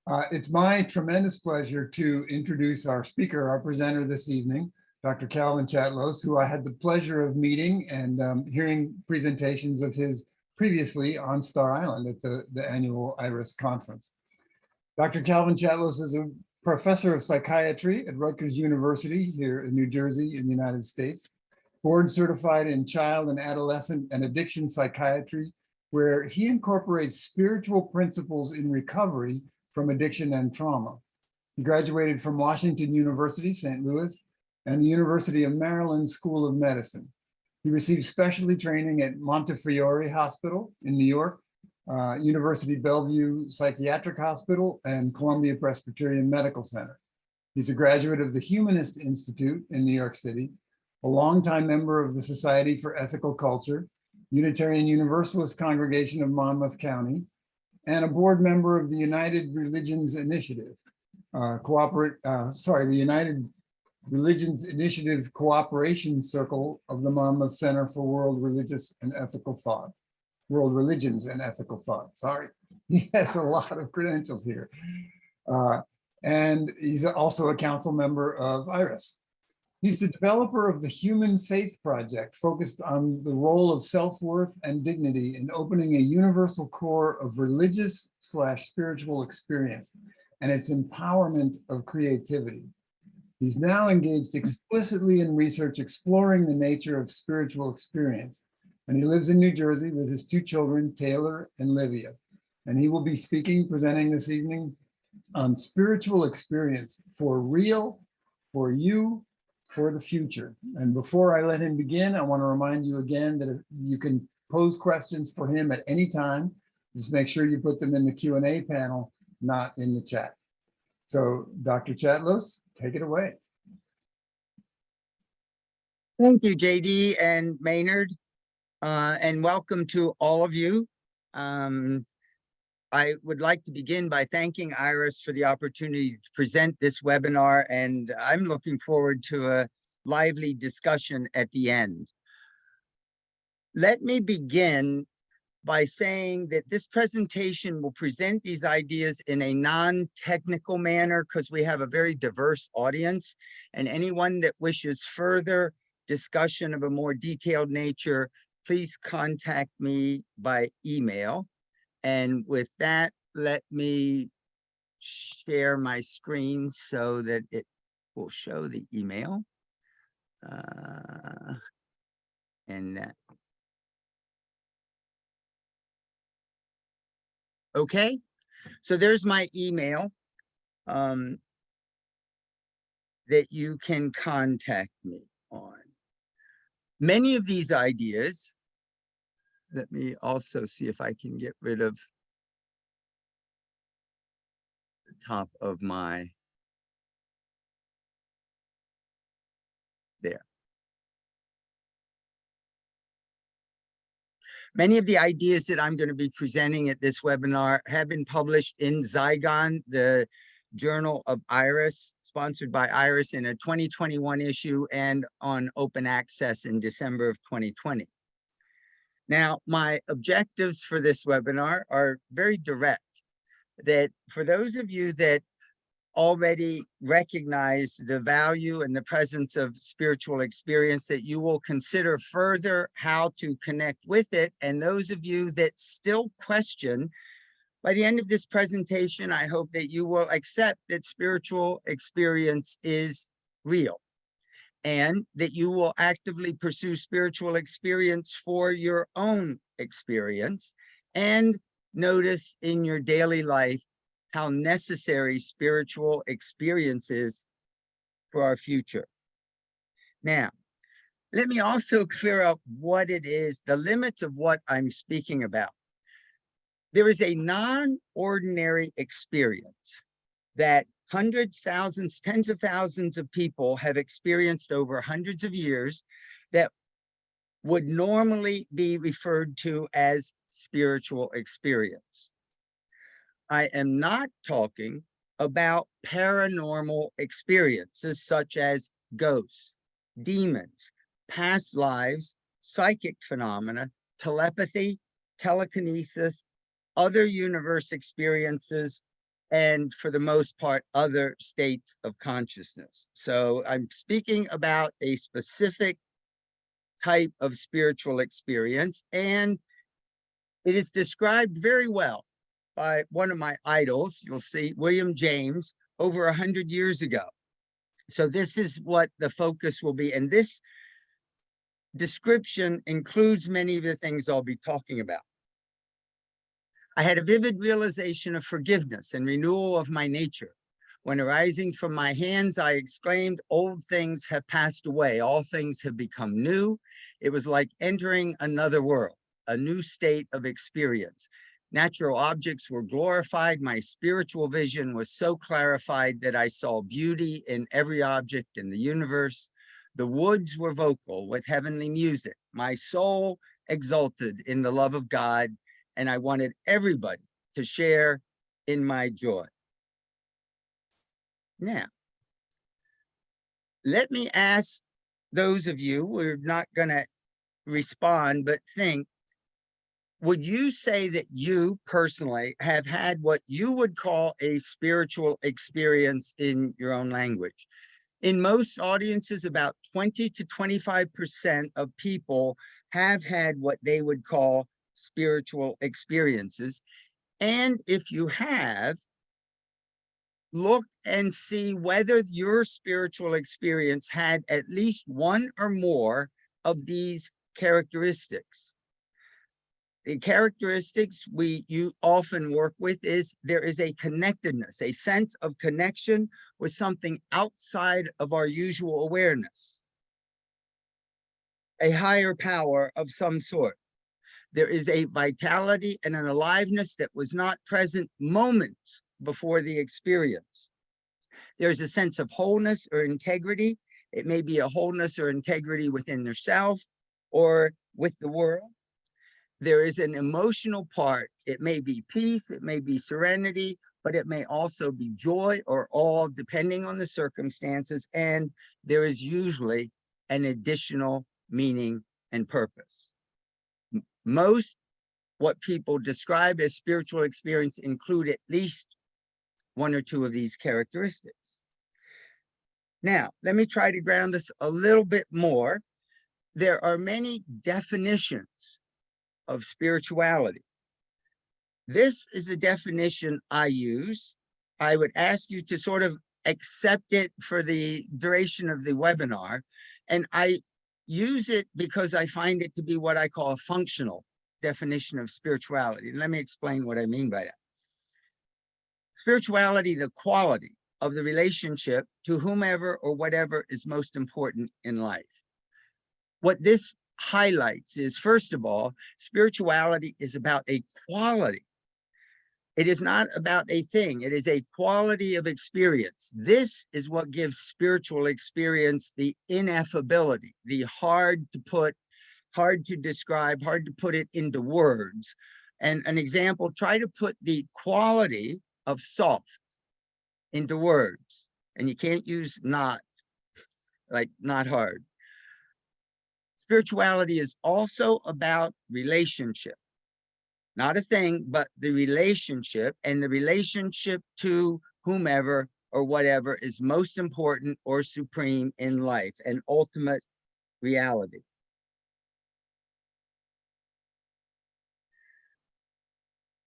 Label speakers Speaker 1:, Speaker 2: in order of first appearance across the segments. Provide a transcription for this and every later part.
Speaker 1: It's my tremendous pleasure to introduce our speaker, our presenter this evening, Dr. Calvin Chatlos, who I had the pleasure of meeting and hearing presentations of his previously on Star Island at the annual IRAS conference. Dr. Calvin Chatlos is a professor of psychiatry at Rutgers University here in New Jersey in the United States, board certified in child and adolescent and addiction psychiatry, where he incorporates spiritual principles in recovery from addiction and trauma. He graduated from Washington University, St. Louis, and the University of Maryland School of Medicine. He received specialty training at Montefiore Hospital in New York, University Bellevue Psychiatric Hospital, and Columbia Presbyterian Medical Center. He's a graduate of the Humanist Institute in New York City, a longtime member of the Society for Ethical Culture, Unitarian Universalist Congregation of Monmouth County, and a board member of the United Religions Initiative, the United Religions Initiative Cooperation Circle of the Monmouth Center for World Religions and Ethical Thought. Sorry, he has a lot of credentials here. And he's also a council member of IRAS. He's the developer of the Human Faith Project, focused on the role of self-worth and dignity in opening a universal core of religious/spiritual experience and its empowerment of creativity. He's now engaged explicitly in research exploring the nature of spiritual experience, and he lives in New Jersey with his two children, Taylor and Livia. And he will be presenting this evening on spiritual experience for real, for you, for the future. And before I let him begin, I want to remind you again that you can pose questions for him at any time. Just make sure you put them in the Q&A panel, not in the chat. So Dr. Chatlos, take it away.
Speaker 2: Thank you, JD and Maynard, and welcome to all of you. I would like to begin by thanking IRAS for the opportunity to present this webinar, and I'm looking forward to a lively discussion at the end. Let me begin by saying that this presentation will present these ideas in a non-technical manner because we have a very diverse audience, and anyone that wishes further discussion of a more detailed nature, please contact me by email. And with that, let me share my screen so that it will show the email. Okay, so there's my email that you can contact me on. Many of these ideas, let me also see if I can get rid of the top of my, there. Many of the ideas that I'm going to be presenting at this webinar have been published in Zygon, the journal of IRAS, sponsored by IRAS in a 2021 issue, and on open access in December of 2020. Now, my objectives for this webinar are very direct. That for those of you that already recognize the value and the presence of spiritual experience, that you will consider further how to connect with it. And those of you that still question, by the end of this presentation, I hope that you will accept that spiritual experience is real, and that you will actively pursue spiritual experience for your own experience, and notice in your daily life how necessary spiritual experience is for our future. Now, let me also clear up what it is, the limits of what I'm speaking about. There is a non-ordinary experience that hundreds, thousands, tens of thousands of people have experienced over hundreds of years that would normally be referred to as spiritual experience. I am not talking about paranormal experiences such as ghosts, demons, past lives, psychic phenomena, telepathy, telekinesis, other universe experiences, and for the most part, other states of consciousness. So I'm speaking about a specific type of spiritual experience, and it is described very well by one of my idols. You'll see William James over 100 years ago. So this is what the focus will be. And this description includes many of the things I'll be talking about. I had a vivid realization of forgiveness and renewal of my nature. When arising from my hands, I exclaimed, "Old things have passed away. All things have become new." It was like entering another world, a new state of experience. Natural objects were glorified. My spiritual vision was so clarified that I saw beauty in every object in the universe. The woods were vocal with heavenly music. My soul exulted in the love of God, and I wanted everybody to share in my joy. Now, let me ask those of you who are not going to respond, but think, would you say that you personally have had what you would call a spiritual experience in your own language? In most audiences, about 20 to 25% of people have had what they would call spiritual experiences. And if you have, look and see whether your spiritual experience had at least one or more of these characteristics. The characteristics you often work with is there is a connectedness, a sense of connection with something outside of our usual awareness, a higher power of some sort. There is a vitality and an aliveness that was not present moments before the experience. There's a sense of wholeness or integrity. It may be a wholeness or integrity within yourself or with the world. There is an emotional part. It may be peace, it may be serenity, but it may also be joy or awe, depending on the circumstances. And there is usually an additional meaning and purpose. Most what people describe as spiritual experience include at least one or two of these characteristics. Now, let me try to ground us a little bit more. There are many definitions of spirituality. This is the definition I use. I would ask you to sort of accept it for the duration of the webinar. And I use it because I find it to be what I call a functional definition of spirituality. And let me explain what I mean by that. Spirituality, the quality of the relationship to whomever or whatever is most important in life. What this highlights is, first of all, spirituality is about a quality. It is not about a thing. It is a quality of experience. This is what gives spiritual experience the ineffability, the hard to put, hard to describe, hard to put it into words. And an example, try to put the quality of soft into words. And you can't use not, like not hard. Spirituality is also about relationship. Not a thing, but the relationship, and the relationship to whomever or whatever is most important or supreme in life, an ultimate reality.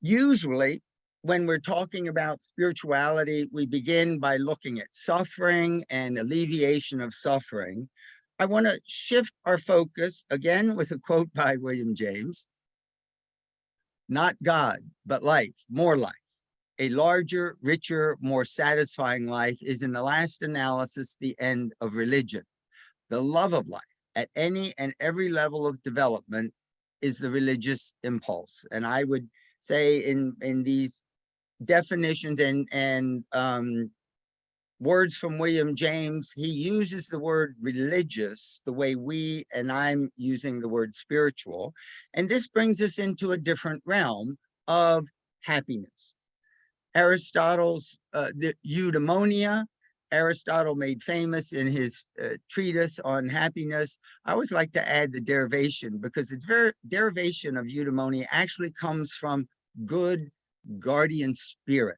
Speaker 2: Usually, when we're talking about spirituality, we begin by looking at suffering and alleviation of suffering. I want to shift our focus again with a quote by William James. Not God, but life, more life. A larger, richer, more satisfying life is in the last analysis the end of religion. The love of life at any and every level of development is the religious impulse. And I would say in these definitions and words from William James, he uses the word religious the way we and I'm using the word spiritual. And this brings us into a different realm of happiness. Aristotle's the eudaimonia, Aristotle made famous in his treatise on happiness. I always like to add the derivation, because the derivation of eudaimonia actually comes from good guardian spirit.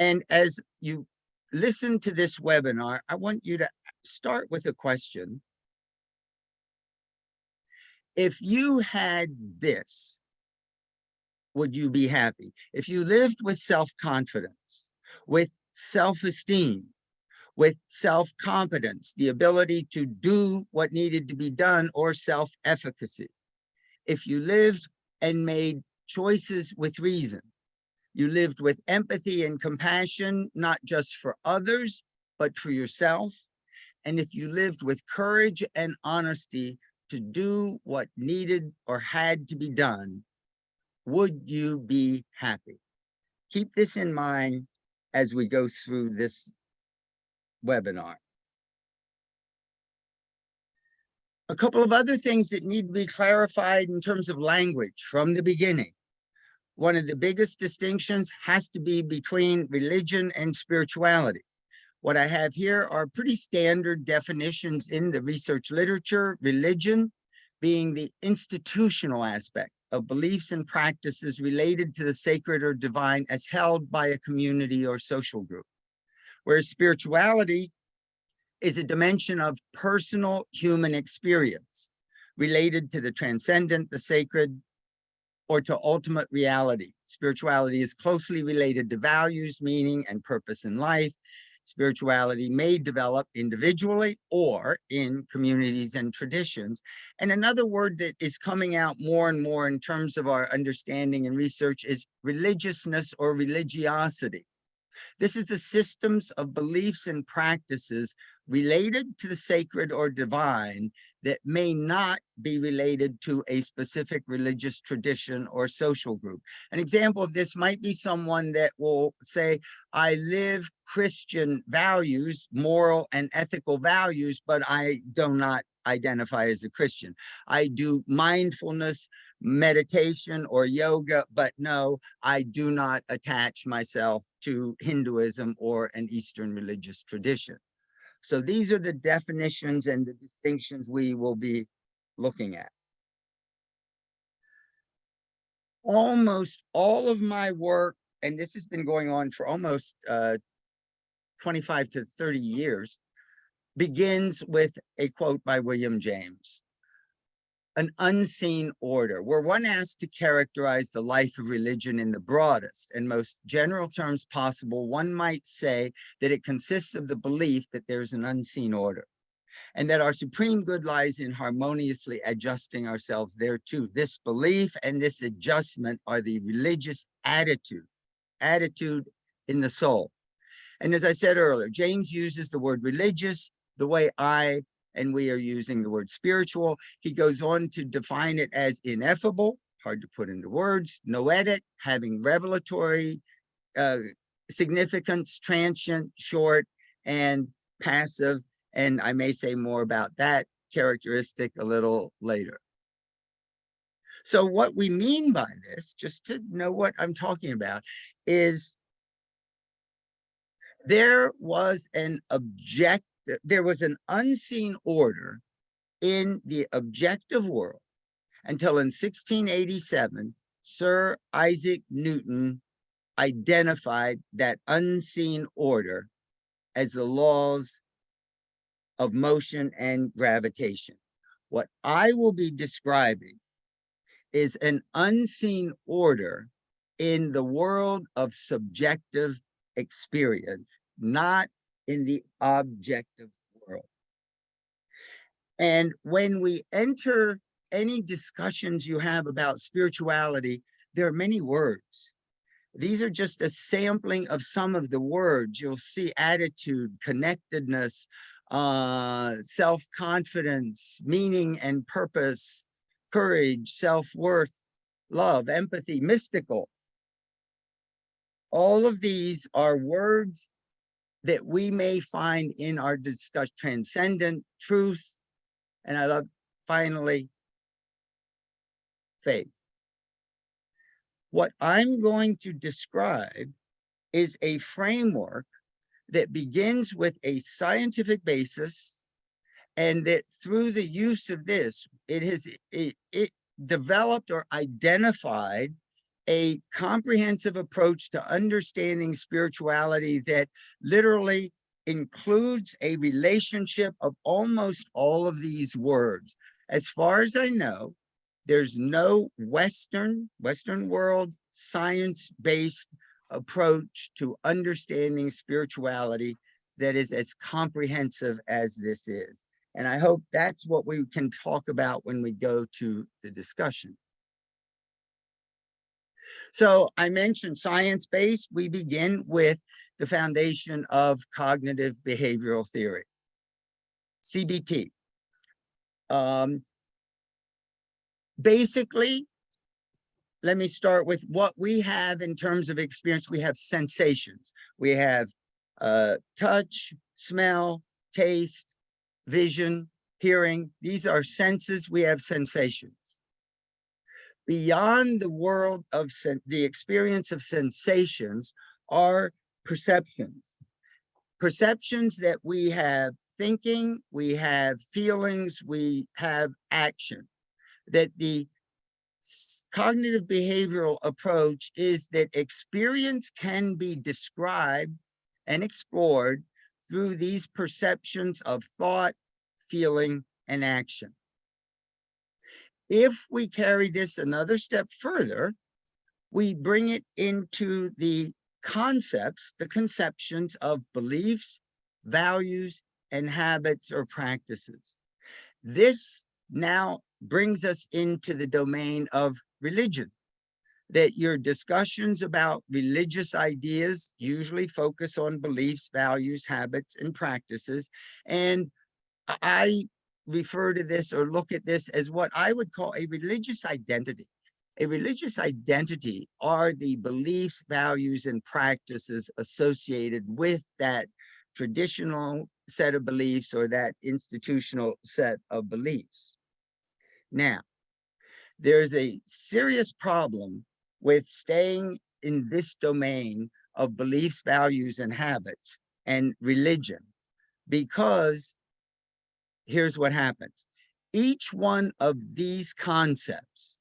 Speaker 2: And as you listen to this webinar, I want you to start with a question. If you had this, would you be happy? If you lived with self-confidence, with self-esteem, with self-competence, the ability to do what needed to be done, or self-efficacy. If you lived and made choices with reason, you lived with empathy and compassion, not just for others, but for yourself. And if you lived with courage and honesty to do what needed or had to be done, would you be happy? Keep this in mind as we go through this webinar. A couple of other things that need to be clarified in terms of language from the beginning. One of the biggest distinctions has to be between religion and spirituality. What I have here are pretty standard definitions in the research literature. Religion being the institutional aspect of beliefs and practices related to the sacred or divine as held by a community or social group. Whereas spirituality is a dimension of personal human experience related to the transcendent, the sacred, or to ultimate reality. Spirituality is closely related to values, meaning, and purpose in life. Spirituality may develop individually or in communities and traditions. And another word that is coming out more and more in terms of our understanding and research is religiousness or religiosity. This is the systems of beliefs and practices related to the sacred or divine that may not be related to a specific religious tradition or social group. An example of this might be someone that will say, I live Christian values, moral and ethical values, but I do not identify as a Christian. I do mindfulness, meditation, or yoga, but no, I do not attach myself to Hinduism or an Eastern religious tradition. So these are the definitions and the distinctions we will be looking at. Almost all of my work, and this has been going on for almost 25 to 30 years, begins with a quote by William James. An unseen order, where one asked to characterize the life of religion in the broadest and most general terms possible, one might say that it consists of the belief that there's an unseen order and that our supreme good lies in harmoniously adjusting ourselves thereto. This belief and this adjustment are the religious attitude in the soul. And as I said earlier, James uses the word religious the way I and we are using the word spiritual. He goes on to define it as ineffable, hard to put into words, noetic, having revelatory significance, transient, short, and passive. And I may say more about that characteristic a little later. So what we mean by this, just to know what I'm talking about, is there was an unseen order in the objective world until in 1687, Sir Isaac Newton identified that unseen order as the laws of motion and gravitation. What I will be describing is an unseen order in the world of subjective experience, not in the objective world. And when we enter any discussions you have about spirituality, there are many words. These are just a sampling of some of the words. You'll see attitude, connectedness, self-confidence, meaning and purpose, courage, self-worth, love, empathy, mystical. All of these are words that we may find in our discussion, transcendent, truth, and I love, finally, faith. What I'm going to describe is a framework that begins with a scientific basis, and that through the use of this, it developed or identified a comprehensive approach to understanding spirituality that literally includes a relationship of almost all of these words. As far as I know, there's no Western world science-based approach to understanding spirituality that is as comprehensive as this is. And I hope that's what we can talk about when we go to the discussion. So I mentioned science-based. We begin with the foundation of cognitive behavioral theory, CBT. Basically, let me start with what we have in terms of experience. We have sensations. We have touch, smell, taste, vision, hearing. These are senses. We have sensations. Beyond the world of the experience of sensations are perceptions. Perceptions that we have thinking, we have feelings, we have action. That the cognitive behavioral approach is that experience can be described and explored through these perceptions of thought, feeling, and action. If we carry this another step further, we bring it into the concepts, the conceptions of beliefs, values, and habits or practices. This now brings us into the domain of religion, that your discussions about religious ideas usually focus on beliefs, values, habits, and practices. And I refer to this or look at this as what I would call a religious identity. A religious identity are the beliefs, values, and practices associated with that traditional set of beliefs or that institutional set of beliefs. Now, there's a serious problem with staying in this domain of beliefs, values, and habits and religion, because here's what happens. Each one of these concepts,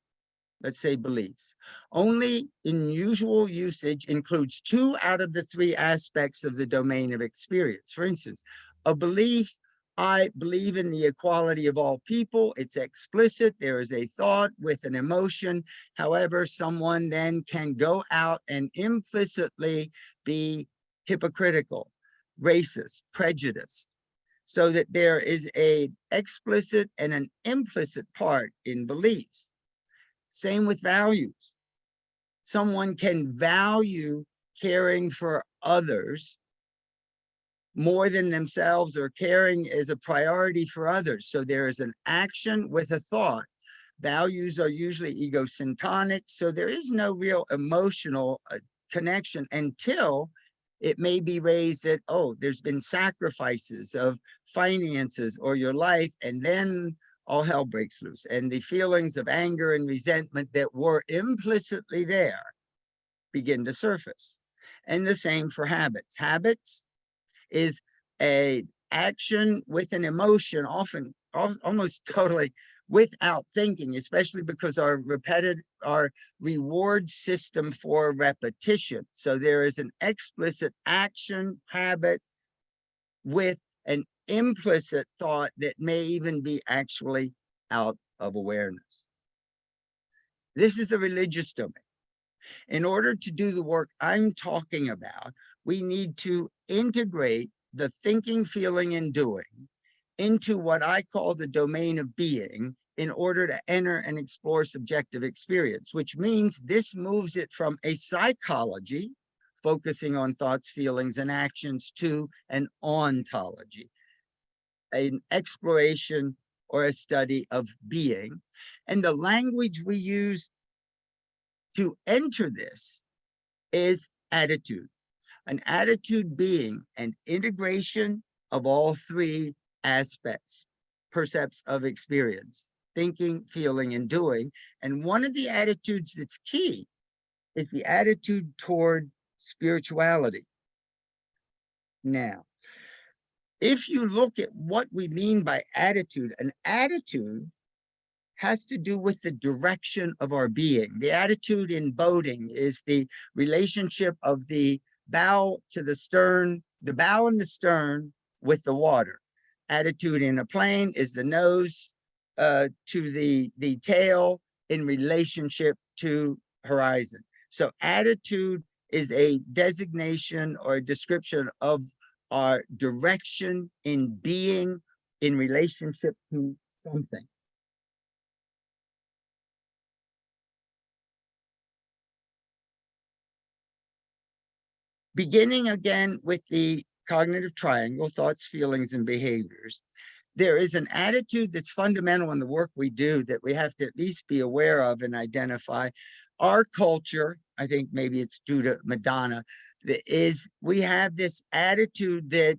Speaker 2: let's say beliefs, only in usual usage includes 2 out of the 3 aspects of the domain of experience. For instance, a belief, I believe in the equality of all people. It's explicit. There is a thought with an emotion. However, someone then can go out and implicitly be hypocritical, racist, prejudiced, so that there is an explicit and an implicit part in beliefs. Same with values. Someone can value caring for others more than themselves, or caring as a priority for others. So there is an action with a thought. Values are usually egocentric, so there is no real emotional connection until it may be raised that, oh, there's been sacrifices of finances or your life, and then all hell breaks loose. And the feelings of anger and resentment that were implicitly there begin to surface. And the same for habits. Habits is a action with an emotion, often almost totally without thinking, especially because our reward system for repetition. So there is an explicit action habit with an implicit thought that may even be actually out of awareness. This is the religious domain. In order to do the work I'm talking about, we need to integrate the thinking, feeling, and doing into what I call the domain of being in order to enter and explore subjective experience, which means this moves it from a psychology, focusing on thoughts, feelings, and actions, to an ontology, an exploration or a study of being. And the language we use to enter this is attitude. An attitude being an integration of all 3 aspects, percepts of experience: thinking, feeling, and doing. And one of the attitudes that's key is the attitude toward spirituality. Now, if you look at what we mean by attitude, an attitude has to do with the direction of our being. The attitude in boating is the relationship of the bow to the stern, the bow and the stern with the water. Attitude in a plane is the nose to the tail in relationship to horizon. So attitude is a designation or a description of our direction in being in relationship to something. Beginning again with the cognitive triangle, thoughts, feelings, and behaviors, there is an attitude that's fundamental in the work we do that we have to at least be aware of and identify. Our culture, I think maybe it's due to Madonna, is we have this attitude that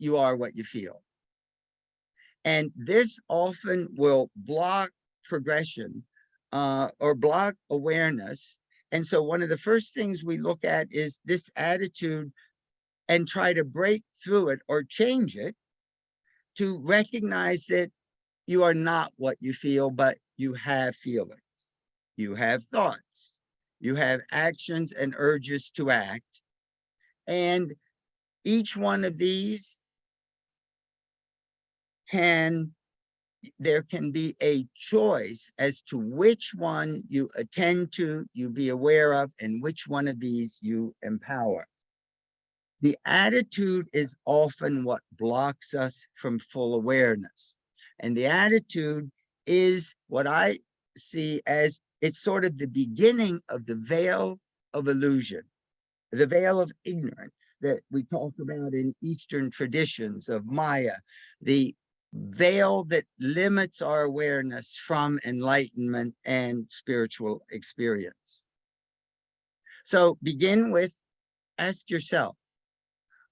Speaker 2: you are what you feel. And this often will block progression or block awareness. And so one of the first things we look at is this attitude and try to break through it or change it to recognize that you are not what you feel, but you have feelings, you have thoughts, you have actions and urges to act. And each one of these there can be a choice as to which one you attend to, you be aware of, and which one of these you empower. The attitude is often what blocks us from full awareness. And the attitude is what I see as it's sort of the beginning of the veil of illusion, the veil of ignorance that we talk about in Eastern traditions of Maya, the veil that limits our awareness from enlightenment and spiritual experience. So begin with, ask yourself,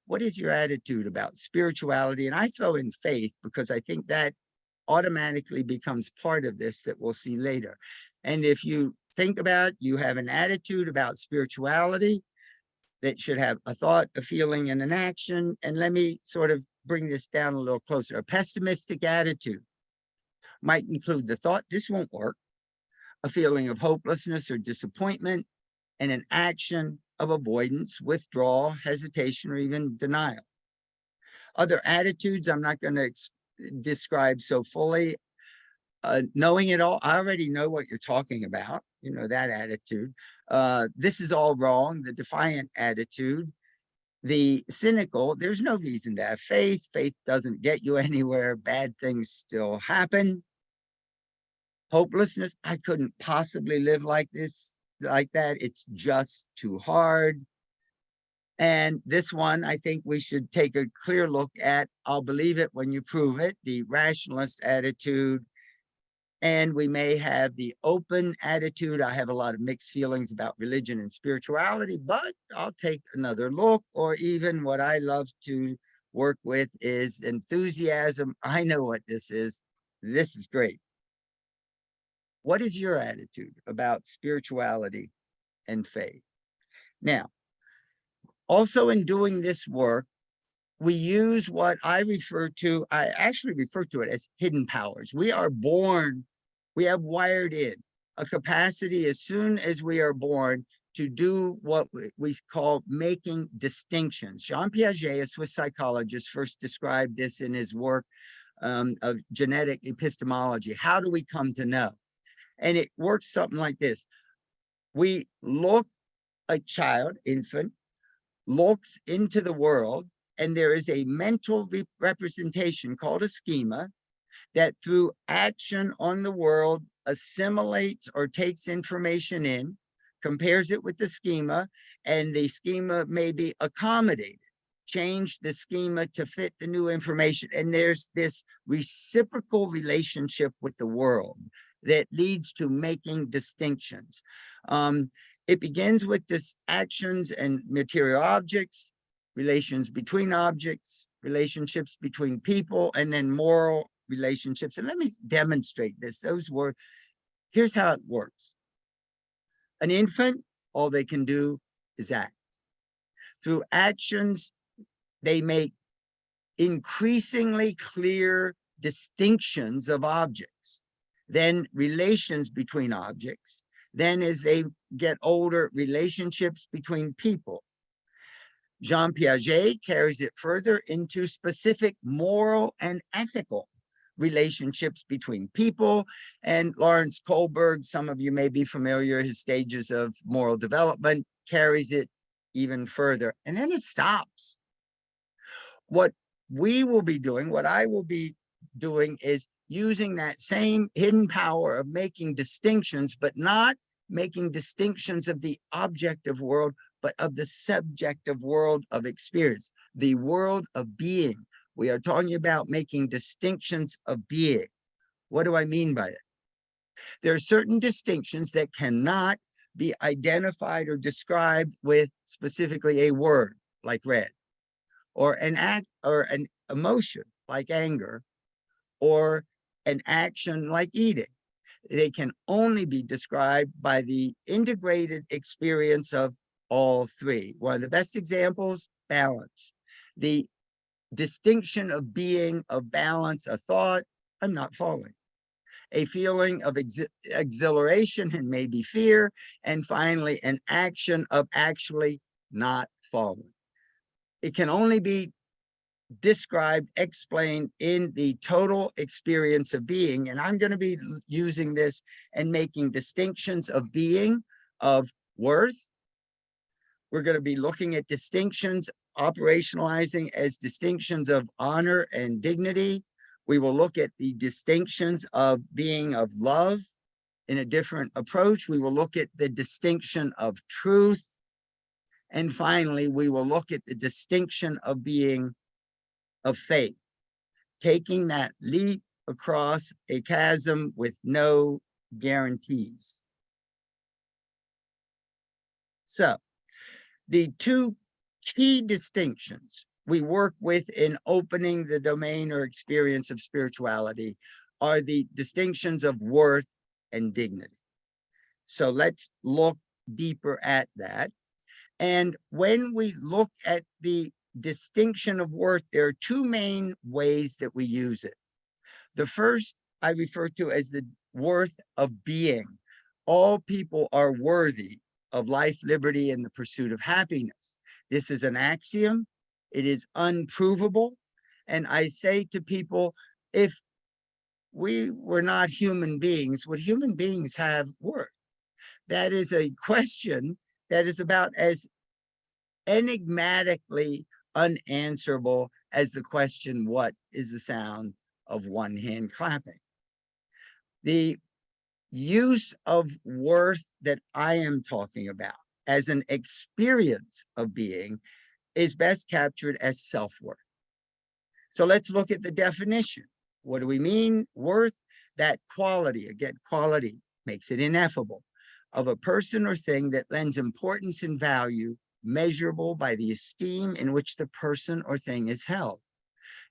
Speaker 2: what is your attitude about spirituality? And I throw in faith because I think that automatically becomes part of this that we'll see later. And if you think about, you have an attitude about spirituality that should have a thought, a feeling, and an action. And let me sort of bring this down a little closer. A pessimistic attitude might include the thought, this won't work, a feeling of hopelessness or disappointment, and an action of avoidance, withdrawal, hesitation, or even denial. Other attitudes I'm not going to describe so fully. Knowing it all, I already know what you're talking about, you know, that attitude. This is all wrong, the defiant attitude. The cynical, there's no reason to have faith. Faith doesn't get you anywhere. Bad things still happen. Hopelessness, I couldn't possibly live like this, like that. It's just too hard. And this one, I think we should take a clear look at. I'll believe it when you prove it, the rationalist attitude. And we may have the open attitude. I have a lot of mixed feelings about religion and spirituality, but I'll take another look. Or even what I love to work with is enthusiasm. I know what this is. This is great. What is your attitude about spirituality and faith? Now, also in doing this work, we use what I actually refer to it as hidden powers. We are born, we have wired in a capacity as soon as we are born to do what we call making distinctions. Jean Piaget, a Swiss psychologist, first described this in his work of genetic epistemology. How do we come to know? And it works something like this. We look, a child, infant, looks into the world, and there is a mental representation called a schema that through action on the world assimilates or takes information in, compares it with the schema, and the schema may be accommodated, change the schema to fit the new information. And there's this reciprocal relationship with the world that leads to making distinctions. It begins with this actions and material objects, relations between objects, relationships between people, and then moral relationships. And let me demonstrate this. Here's how it works. An infant, all they can do is act. Through actions, they make increasingly clear distinctions of objects. then relations between objects, then as they get older, relationships between people. Jean Piaget carries it further into specific moral and ethical relationships between people. And Lawrence Kohlberg, some of you may be familiar, his stages of moral development, carries it even further. And then it stops. What we will be doing, what I will be doing, is using that same hidden power of making distinctions, but not making distinctions of the objective world, but of the subjective world of experience, the world of being. We are talking about making distinctions of being. What do I mean by that? There are certain distinctions that cannot be identified or described with specifically a word like red, or an act or an emotion like anger, or an action like eating. They can only be described by the integrated experience of all three. One of the best examples, balance. The distinction of being, of balance, a thought, I'm not falling. A feeling of exhilaration and maybe fear, and finally an action of actually not falling. It can only be described, explained in the total experience of being. And I'm going to be using this and making distinctions of being, of worth. We're going to be looking at distinctions, operationalizing as distinctions of honor and dignity. We will look at the distinctions of being of love in a different approach. We will look at the distinction of truth. And finally, we will look at the distinction of being of faith, taking that leap across a chasm with no guarantees. So the two key distinctions we work with in opening the domain or experience of spirituality are the distinctions of worth and dignity. So let's look deeper at that. And when we look at the distinction of worth, there are two main ways that we use it. The first I refer to as the worth of being. All people are worthy of life, liberty, and the pursuit of happiness. This is an axiom. It is unprovable. And I say to people, if we were not human beings, would human beings have worth? That is a question that is about as enigmatically unanswerable as the question, what is the sound of one hand clapping? The use of worth that I am talking about as an experience of being is best captured as self-worth. So let's look at the definition. What do we mean? Worth, that quality, again, quality makes it ineffable, of a person or thing that lends importance and value measurable by the esteem in which the person or thing is held.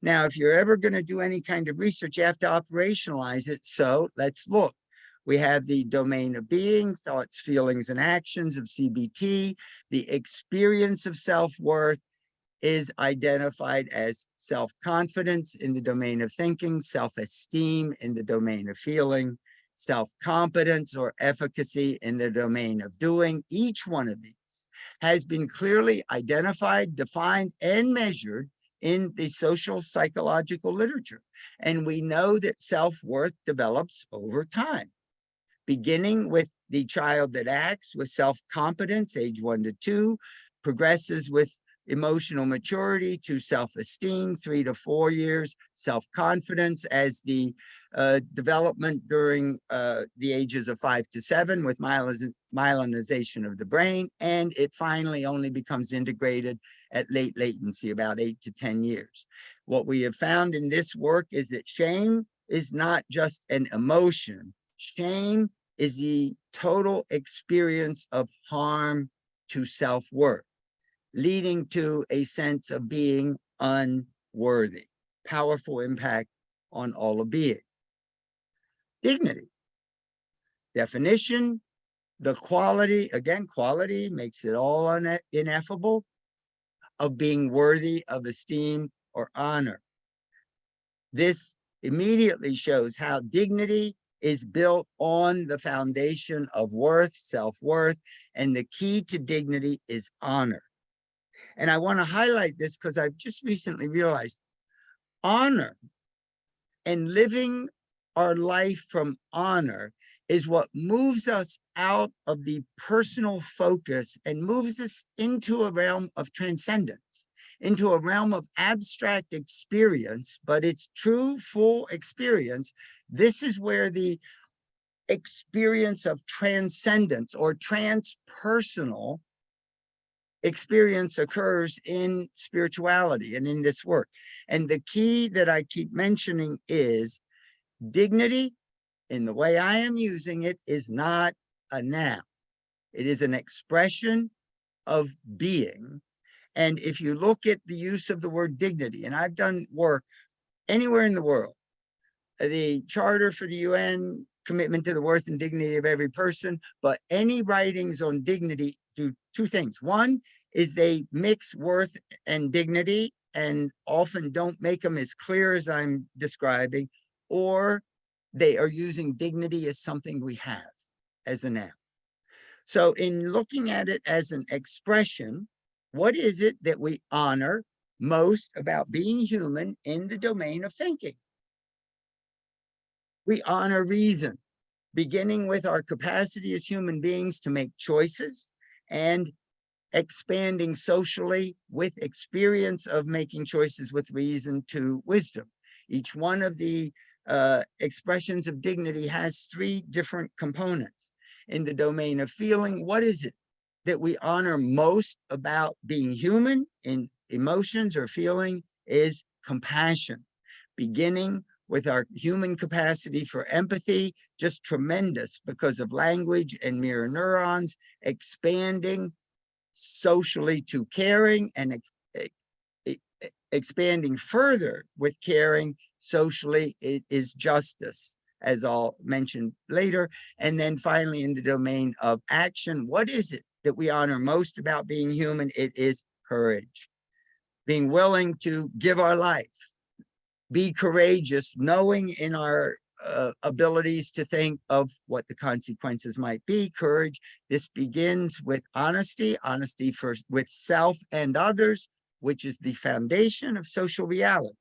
Speaker 2: Now, if you're ever going to do any kind of research, you have to operationalize it. So let's look. We have the domain of being, thoughts, feelings, and actions of CBT. The experience of self-worth is identified as self-confidence in the domain of thinking, self-esteem in the domain of feeling, self-competence or efficacy in the domain of doing. Each one of these has been clearly identified, defined, and measured in the social psychological literature. And we know that self-worth develops over time, beginning with the child that acts with self-competence, age 1 to 2, progresses with emotional maturity to self-esteem, 3 to 4 years, self-confidence as the development during the ages of 5 to 7 with myelinization of the brain, and it finally only becomes integrated at late latency, about 8 to 10 years. What we have found in this work is that shame is not just an emotion. Shame is the total experience of harm to self-worth, leading to a sense of being unworthy. Powerful impact on all of being. Dignity. Definition, the quality, again, quality makes it all ineffable, of being worthy of esteem or honor. This immediately shows how dignity is built on the foundation of worth, self-worth, and the key to dignity is honor. And I want to highlight this because I've just recently realized honor and living our life from honor is what moves us out of the personal focus and moves us into a realm of transcendence, into a realm of abstract experience, but it's true, full experience. This is where the experience of transcendence or transpersonal experience occurs in spirituality and in this work. And the key that I keep mentioning is dignity, in the way I am using it, is not a noun. It is an expression of being. And if you look at the use of the word dignity, and I've done work anywhere in the world, the Charter for the UN, commitment to the worth and dignity of every person, but any writings on dignity do two things. One is they mix worth and dignity and often don't make them as clear as I'm describing, or they are using dignity as something we have, as a noun. So in looking at it as an expression, what is it that we honor most about being human in the domain of thinking? We honor reason, beginning with our capacity as human beings to make choices and expanding socially with experience of making choices with reason to wisdom. Each one of the expressions of dignity has three different components. In the domain of feeling, what is it that we honor most about being human in emotions or feeling is compassion, beginning with our human capacity for empathy, just tremendous because of language and mirror neurons, expanding socially to caring and expanding further with caring socially, it is justice, as I'll mention later. And then finally, in the domain of action, what is it that we honor most about being human? It is courage, being willing to give our life, be courageous, knowing in our abilities to think of what the consequences might be. Courage, this begins with honesty, honesty first with self and others, which is the foundation of social reality.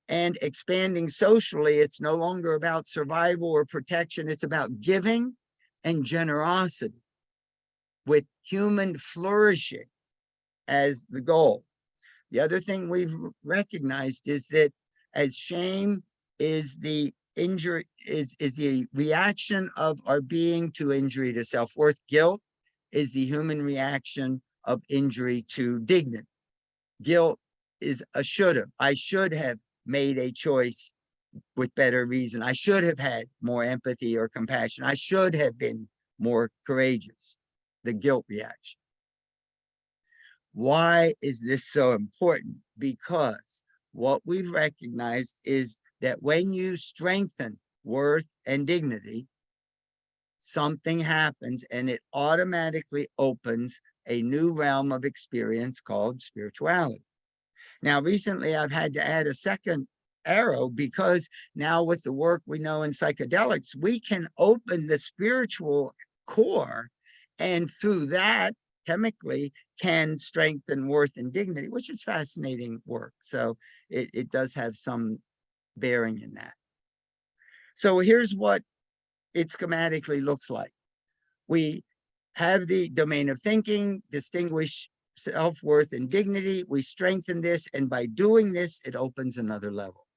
Speaker 2: And expanding socially, it's no longer about survival or protection, it's about giving and generosity with human flourishing as the goal. The other thing we've recognized is that as shame is the injury, is the reaction of our being to injury to self-worth, guilt is the human reaction of injury to dignity. Guilt is a should have. I should have made a choice with better reason. I should have had more empathy or compassion. I should have been more courageous. The guilt reaction. Why is this so important? Because what we've recognized is that when you strengthen worth and dignity, something happens and it automatically opens a new realm of experience called spirituality. Now, recently I've had to add a second arrow because now with the work we know in psychedelics, we can open the spiritual core, and through that chemically can strengthen worth and dignity, which is fascinating work. So it does have some bearing in that. So here's what it schematically looks like. We have the domain of thinking, distinguish self-worth and dignity. We strengthen this, and by doing this, it opens another level.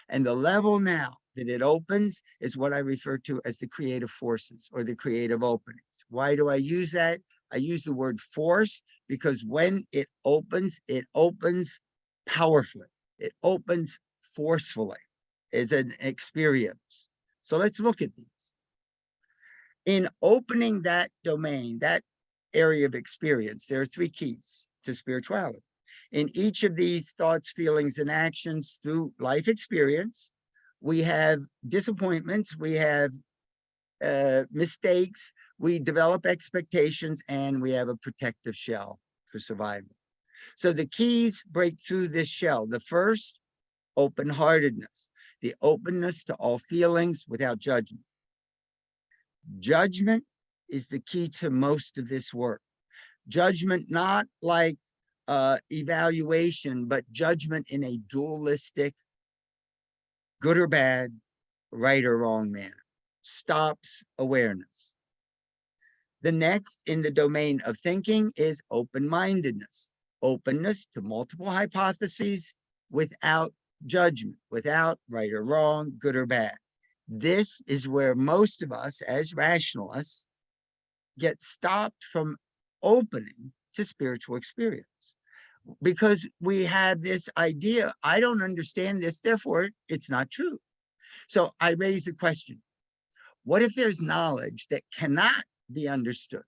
Speaker 2: And the level now that it opens is what I refer to as the creative forces or the creative openings. Why do I use that? I use the word force because when it opens powerfully. It opens forcefully as an experience. So let's look at these. In opening that domain, that area of experience, there are three keys to spirituality. In each of these thoughts, feelings, and actions through life experience, we have disappointments, we have mistakes, we develop expectations, and we have a protective shell for survival. So the keys break through this shell. The first, open-heartedness, the openness to all feelings without judgment. Judgment is the key to most of this work. Judgment, not like evaluation, but judgment in a dualistic, good or bad, right or wrong manner. Stops awareness. The next in the domain of thinking is open-mindedness. Openness to multiple hypotheses without judgment, without right or wrong, good or bad. This is where most of us as rationalists get stopped from opening to spiritual experience, because we have this idea, I don't understand this, therefore it's not true. So I raise the question, what if there's knowledge that cannot be understood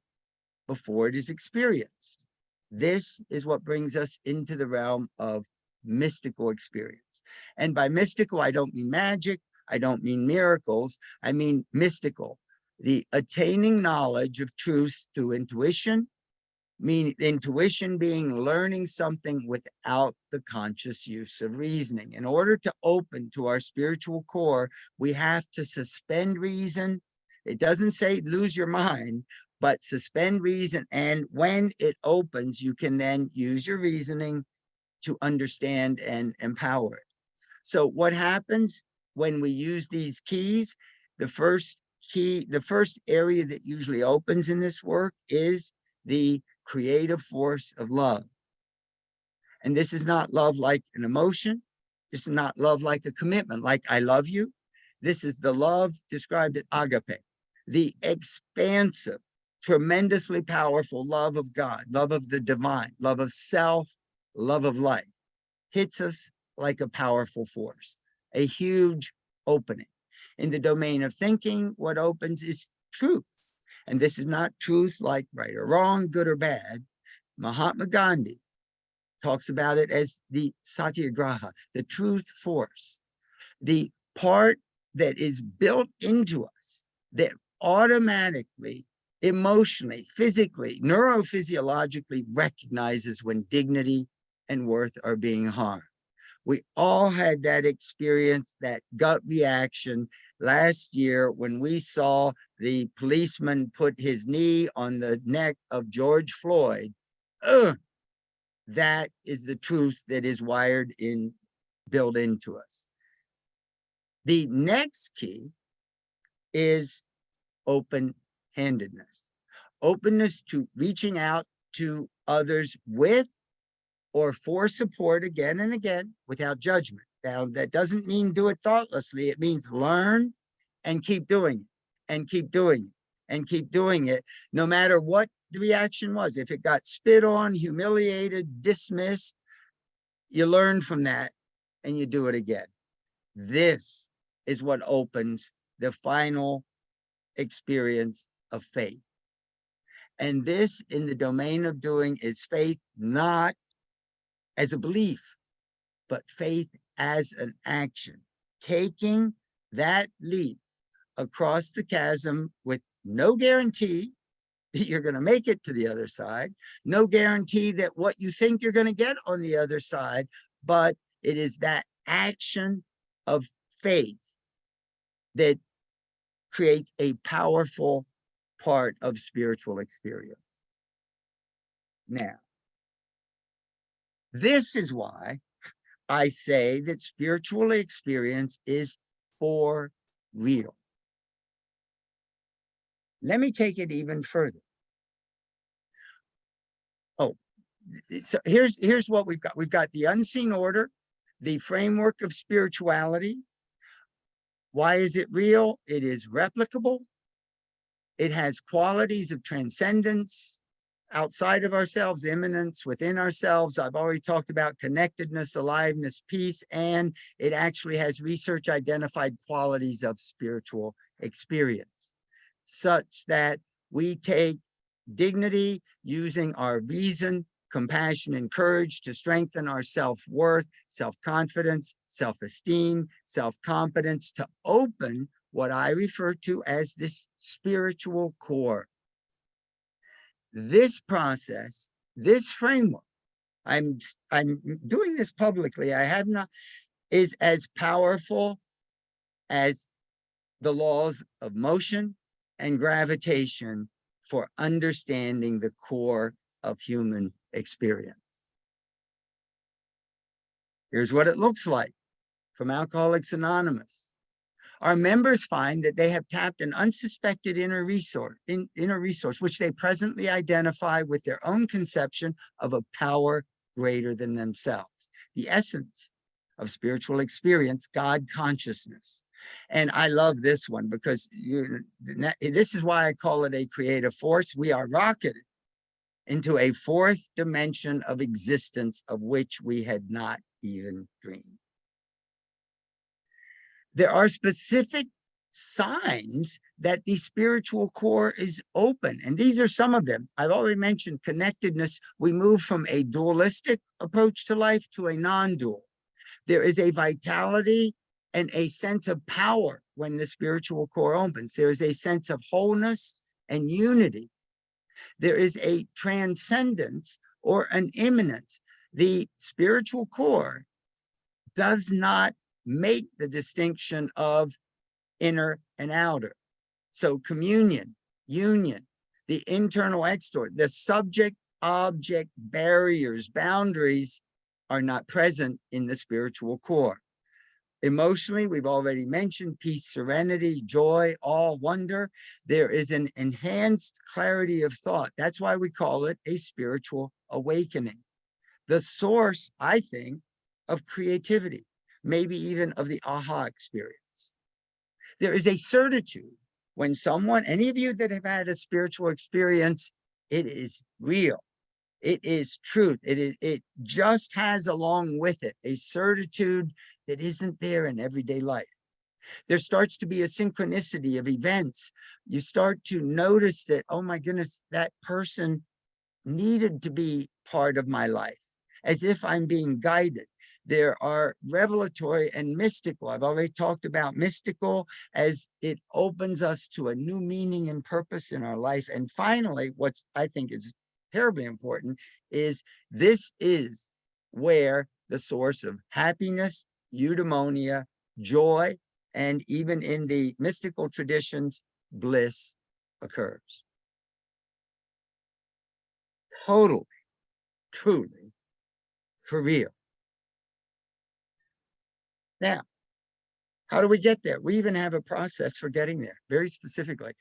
Speaker 2: before it is experienced? This is what brings us into the realm of mystical experience. And by mystical, I don't mean magic, I don't mean miracles, I mean mystical, the attaining knowledge of truth through intuition, meaning intuition being learning something without the conscious use of reasoning. In order to open to our spiritual core, we have to suspend reason. It doesn't say lose your mind, but suspend reason. And when it opens, you can then use your reasoning to understand and empower it. So what happens when we use these keys? The first key, the first area that usually opens in this work is the creative force of love. And this is not love like an emotion. This is not love like a commitment, like I love you. This is the love described as agape, the expansive, tremendously powerful love of God, love of the divine, love of self, love of life. Hits us like a powerful force, a huge opening. In the domain of thinking, what opens is truth. And this is not truth like right or wrong, good or bad. Mahatma Gandhi talks about it as the satyagraha, the truth force, the part that is built into us that automatically, emotionally, physically, neurophysiologically recognizes when dignity and worth are being harmed. We all had that experience, that gut reaction last year when we saw the policeman put his knee on the neck of George Floyd. Ugh, that is the truth that is wired in, built into us. The next key is open-handedness. Openness to reaching out to others with or for support again and again without judgment. Now, that doesn't mean do it thoughtlessly. It means learn and keep doing it and keep doing it and keep doing it, no matter what the reaction was. If it got spit on, humiliated, dismissed, you learn from that and you do it again. This is what opens the final experience of faith. And this, in the domain of doing, is faith not as a belief, but faith as an action, taking that leap across the chasm with no guarantee that you're going to make it to the other side, no guarantee that what you think you're going to get on the other side, but it is that action of faith that creates a powerful part of spiritual experience. Now, this is why I say that spiritual experience is for real. Let me take it even further. Oh, so here's what we've got. We've got the unseen order, the framework of spirituality. Why is it real? It is replicable. It has qualities of transcendence, outside of ourselves, immanence within ourselves. I've already talked about connectedness, aliveness, peace, and it actually has research identified qualities of spiritual experience, such that we take dignity using our reason, compassion, and courage to strengthen our self-worth, self-confidence, self-esteem, self-competence, to open what I refer to as this spiritual core. This process, this framework, I'm doing this publicly, I have not, is as powerful as the laws of motion, and gravitation for understanding the core of human experience. Here's what it looks like from Alcoholics Anonymous. Our members find that they have tapped an unsuspected inner resource, which they presently identify with their own conception of a power greater than themselves. The essence of spiritual experience, God consciousness. And I love this one because this is why I call it a creative force. We are rocketed into a fourth dimension of existence of which we had not even dreamed. There are specific signs that the spiritual core is open, and these are some of them. I've already mentioned connectedness. We move from a dualistic approach to life to a non-dual. There is a vitality and a sense of power when the spiritual core opens. There is a sense of wholeness and unity. There is a transcendence or an immanence. The spiritual core does not make the distinction of inner and outer. So communion, union, the internal external, the subject object barriers, boundaries are not present in the spiritual core. Emotionally, we've already mentioned peace, serenity, joy, awe, wonder. There is an enhanced clarity of thought. That's why we call it a spiritual awakening. The source, I think, of creativity, maybe even of the aha experience. There is a certitude when someone, any of you that have had a spiritual experience, it is real. It is truth. It just has along with it a certitude that isn't there in everyday life. There starts to be a synchronicity of events. You start to notice that, oh my goodness, that person needed to be part of my life, as if I'm being guided. There are revelatory and mystical. I've already talked about mystical as it opens us to a new meaning and purpose in our life. And finally, what I think is terribly important is this is where the source of happiness, eudaimonia, joy, and even in the mystical traditions, bliss occurs. Totally, truly, for real. Now, how do we get there? We even have a process for getting there, very specifically.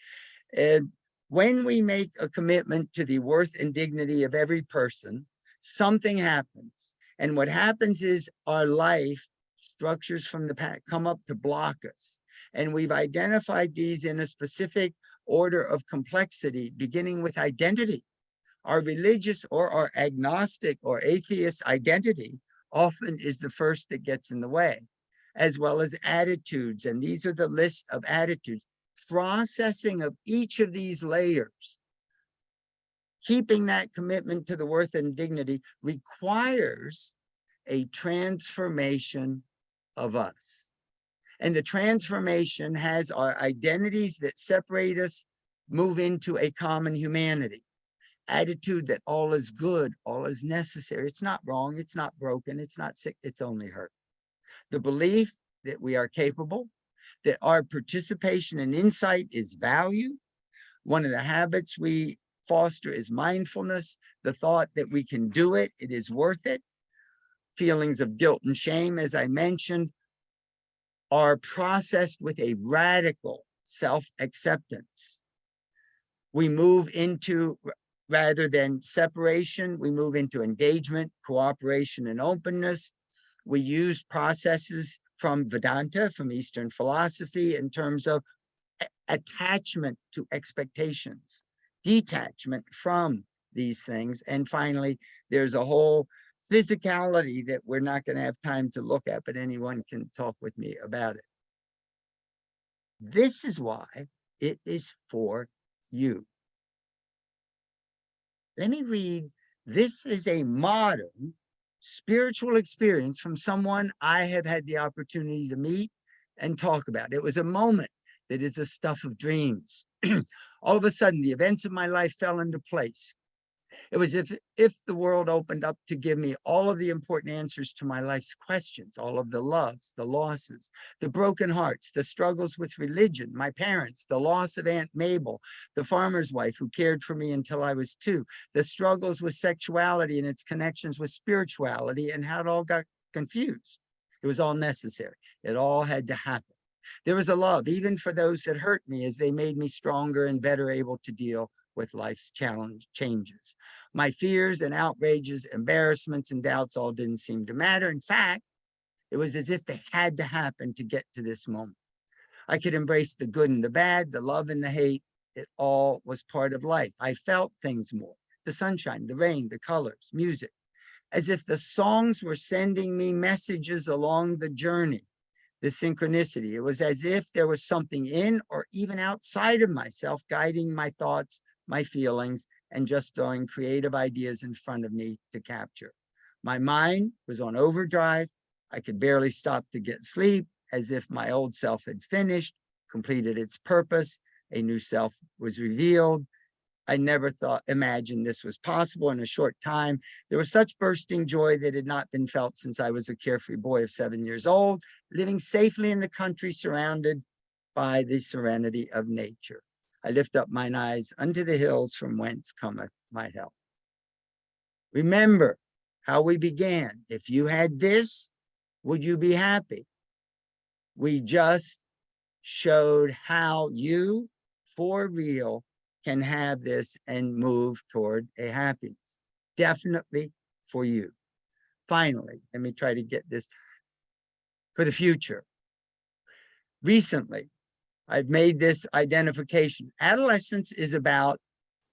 Speaker 2: And when we make a commitment to the worth and dignity of every person, something happens. And what happens is our life structures from the past come up to block us. And we've identified these in a specific order of complexity, beginning with identity. Our religious or our agnostic or atheist identity often is the first that gets in the way, as well as attitudes. And these are the list of attitudes. Processing of each of these layers, keeping that commitment to the worth and dignity requires a transformation of us. And the transformation has our identities that separate us move into a common humanity. Attitude that all is good, all is necessary. It's not wrong, it's not broken, it's not sick, it's only hurt. The belief that we are capable, that our participation and insight is value. One of the habits we foster is mindfulness, the thought that we can do it, it is worth it. Feelings of guilt and shame, as I mentioned, are processed with a radical self-acceptance. We move into, rather than separation, we move into engagement, cooperation, and openness. We use processes from Vedanta, from Eastern philosophy, in terms of attachment to expectations, detachment from these things. And finally, there's a whole physicality that we're not going to have time to look at, but anyone can talk with me about it. This is why it is for you. Let me read. This is a modern spiritual experience from someone I have had the opportunity to meet and talk about. It was a moment that is the stuff of dreams. All of a sudden, the events of my life fell into place. It was if the world opened up to give me all of the important answers to my life's questions, all of the loves, the losses, the broken hearts, the struggles with religion, my parents, the loss of Aunt Mabel, the farmer's wife who cared for me until I was 2, the struggles with sexuality and its connections with spirituality, and how it all got confused. It was all necessary. It all had to happen. There was a love, even for those that hurt me, as they made me stronger and better able to deal with life's changes. My fears and outrages, embarrassments and doubts all didn't seem to matter. In fact, it was as if they had to happen to get to this moment. I could embrace the good and the bad, the love and the hate. It all was part of life. I felt things more, the sunshine, the rain, the colors, music, as if the songs were sending me messages along the journey, the synchronicity. It was as if there was something in or even outside of myself guiding my thoughts, my feelings, and just throwing creative ideas in front of me to capture. My mind was on overdrive. I could barely stop to get sleep, as if my old self had finished, completed its purpose. A new self was revealed. I never imagined this was possible in a short time. There was such bursting joy that had not been felt since I was a carefree boy of 7 years old, living safely in the country, surrounded by the serenity of nature. I lift up mine eyes unto the hills from whence cometh my help. Remember how we began. If you had this, would you be happy? We just showed how you, for real, can have this and move toward a happiness. Definitely for you. Finally, let me try to get this for the future. Recently, I've made this identification. Adolescence is about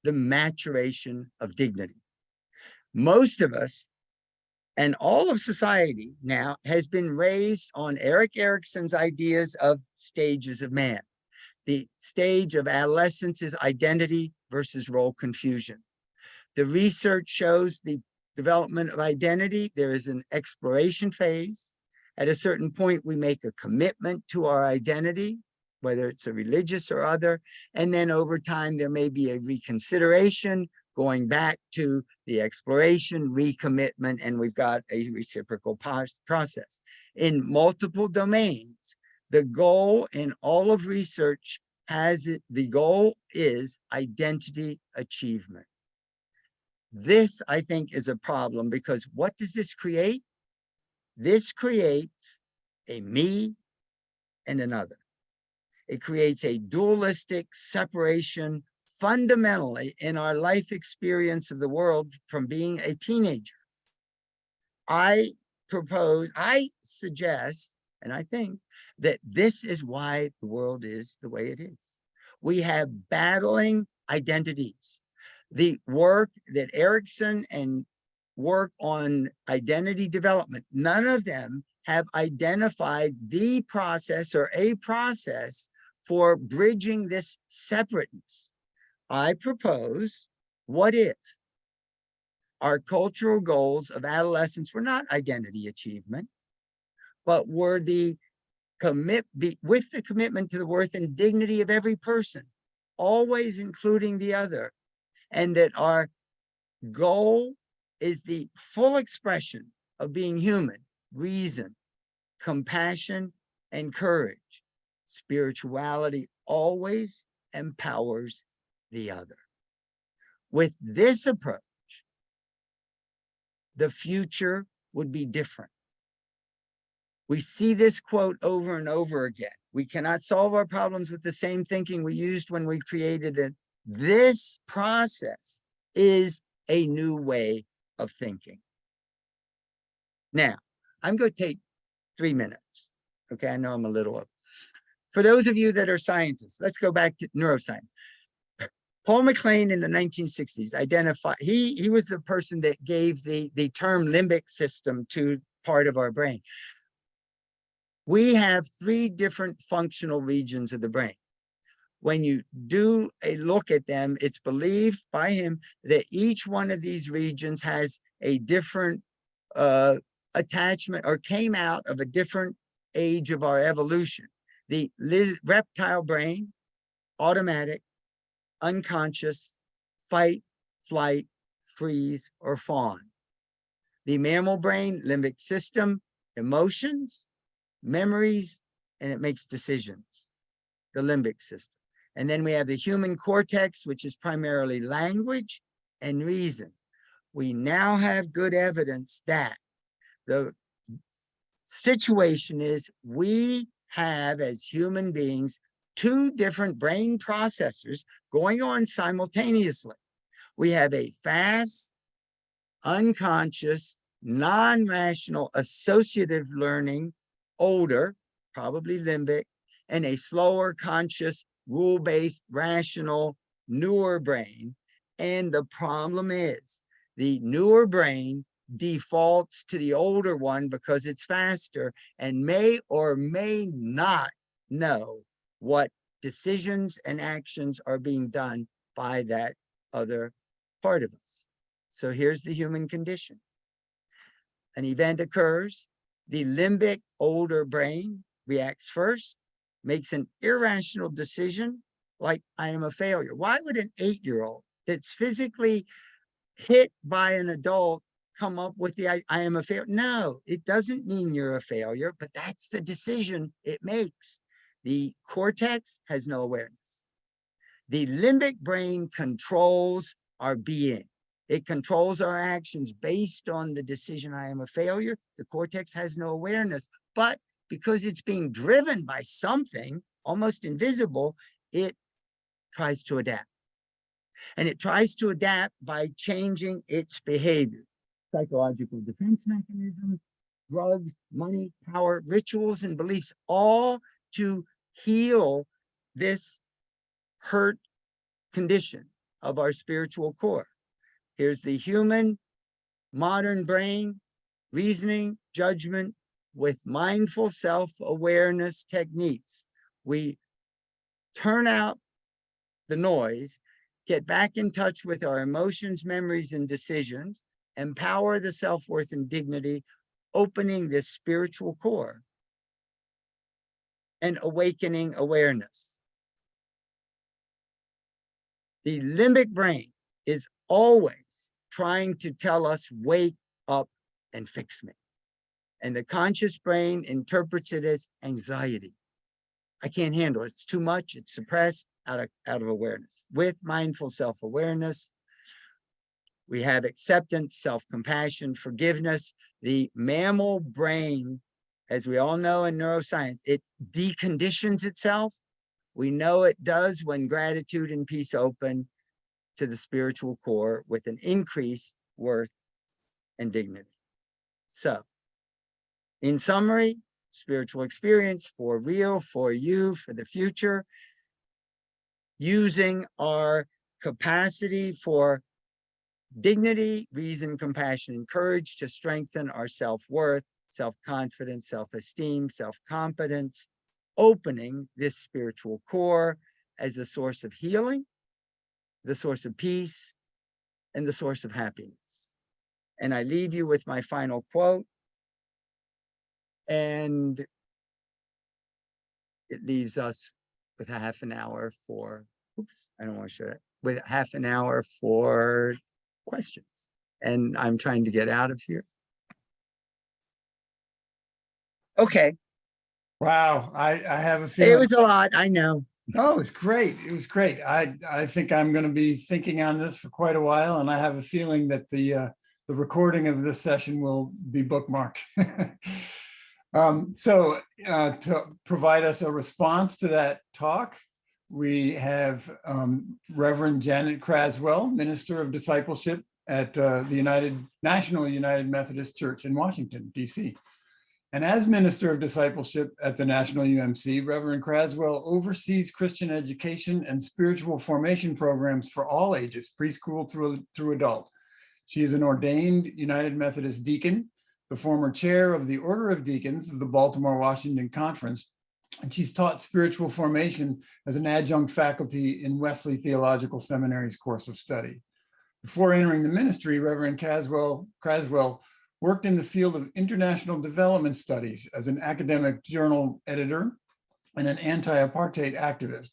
Speaker 2: the maturation of dignity. Most of us and all of society now has been raised on Erik Erikson's ideas of stages of man. The stage of adolescence is identity versus role confusion. The research shows the development of identity. There is an exploration phase. At a certain point, we make a commitment to our identity, whether it's a religious or other. And then over time, there may be a reconsideration, going back to the exploration, recommitment, and we've got a reciprocal process. In multiple domains, the goal in all of research the goal is identity achievement. This, I think, is a problem because what does this create? This creates a me and another. It creates a dualistic separation fundamentally in our life experience of the world from being a teenager. I suggest, and I think that this is why the world is the way it is. We have battling identities. The work that Erikson and work on identity development, none of them have identified the process or a process for bridging this separateness. I propose, what if our cultural goals of adolescence were not identity achievement, but were with the commitment to the worth and dignity of every person, always including the other, and that our goal is the full expression of being human, reason, compassion, and courage. Spirituality always empowers the other. With this approach, the future would be different. We see this quote over and over again. We cannot solve our problems with the same thinking we used when we created it. This process is a new way of thinking. Now, I'm going to take 3 minutes. Okay, I know I'm a little over. For those of you that are scientists, let's go back to neuroscience. Paul MacLean in the 1960s identified, he was the person that gave the term limbic system to part of our brain. We have 3 different functional regions of the brain. When you do a look at them, it's believed by him that each one of these regions has a different attachment or came out of a different age of our evolution. The reptile brain, automatic, unconscious, fight, flight, freeze, or fawn. The mammal brain, limbic system, emotions, memories, and it makes decisions, the limbic system. And then we have the human cortex, which is primarily language and reason. We now have good evidence that the situation is we have, as human beings, two different brain processors going on simultaneously. We have a fast, unconscious, non-rational, associative learning, older, probably limbic, and a slower, conscious, rule-based, rational, newer brain. And the problem is the newer brain defaults to the older one because it's faster and may or may not know what decisions and actions are being done by that other part of us. So here's the human condition. An event occurs, the limbic older brain reacts first, makes an irrational decision like I am a failure. Why would an 8-year-old that's physically hit by an adult come up with the I am a failure? No, it doesn't mean you're a failure, but that's the decision it makes. The cortex has no awareness. The limbic brain controls our being. It controls our actions based on the decision I am a failure. The cortex has no awareness, but because it's being driven by something almost invisible, it tries to adapt. And it tries to adapt by changing its behavior. Psychological defense mechanisms, drugs, money, power, rituals, and beliefs, all to heal this hurt condition of our spiritual core. Here's the human modern brain, reasoning, judgment with mindful self-awareness techniques. We turn out the noise, get back in touch with our emotions, memories, and decisions, empower the self-worth and dignity, opening this spiritual core and awakening awareness. The limbic brain is always trying to tell us, wake up and fix me. And the conscious brain interprets it as anxiety. I can't handle it. It's too much. It's suppressed out of awareness. With mindful self-awareness, we have acceptance, self-compassion, forgiveness. The mammal brain, as we all know in neuroscience, it deconditions itself. We know it does when gratitude and peace open to the spiritual core with an increased worth and dignity. So, in summary, spiritual experience for real, for you, for the future, using our capacity for dignity, reason, compassion, and courage to strengthen our self-worth, self-confidence, self-esteem, self-competence, opening this spiritual core as a source of healing, the source of peace, and the source of happiness. And I leave you with my final quote. And it leaves us with a half an hour for, oops, I don't want to show that, with half an hour for questions. And I'm trying to get out of here. Okay.
Speaker 1: Wow, I have a feeling.
Speaker 2: It was a lot, I know.
Speaker 1: No, it was great. It was great. I think I'm going to be thinking on this for quite a while, and I have a feeling that the recording of this session will be bookmarked. To provide us a response to that talk, we have Reverend Janet Craswell, Minister of Discipleship at the National United Methodist Church in Washington, D.C. And as Minister of Discipleship at the National UMC, Reverend Craswell oversees Christian education and spiritual formation programs for all ages, preschool through adult. She is an ordained United Methodist deacon, the former chair of the Order of Deacons of the Baltimore Washington Conference, and she's taught spiritual formation as an adjunct faculty in Wesley Theological Seminary's course of study. Before entering the ministry, Reverend Craswell worked in the field of international development studies as an academic journal editor and an anti-apartheid activist.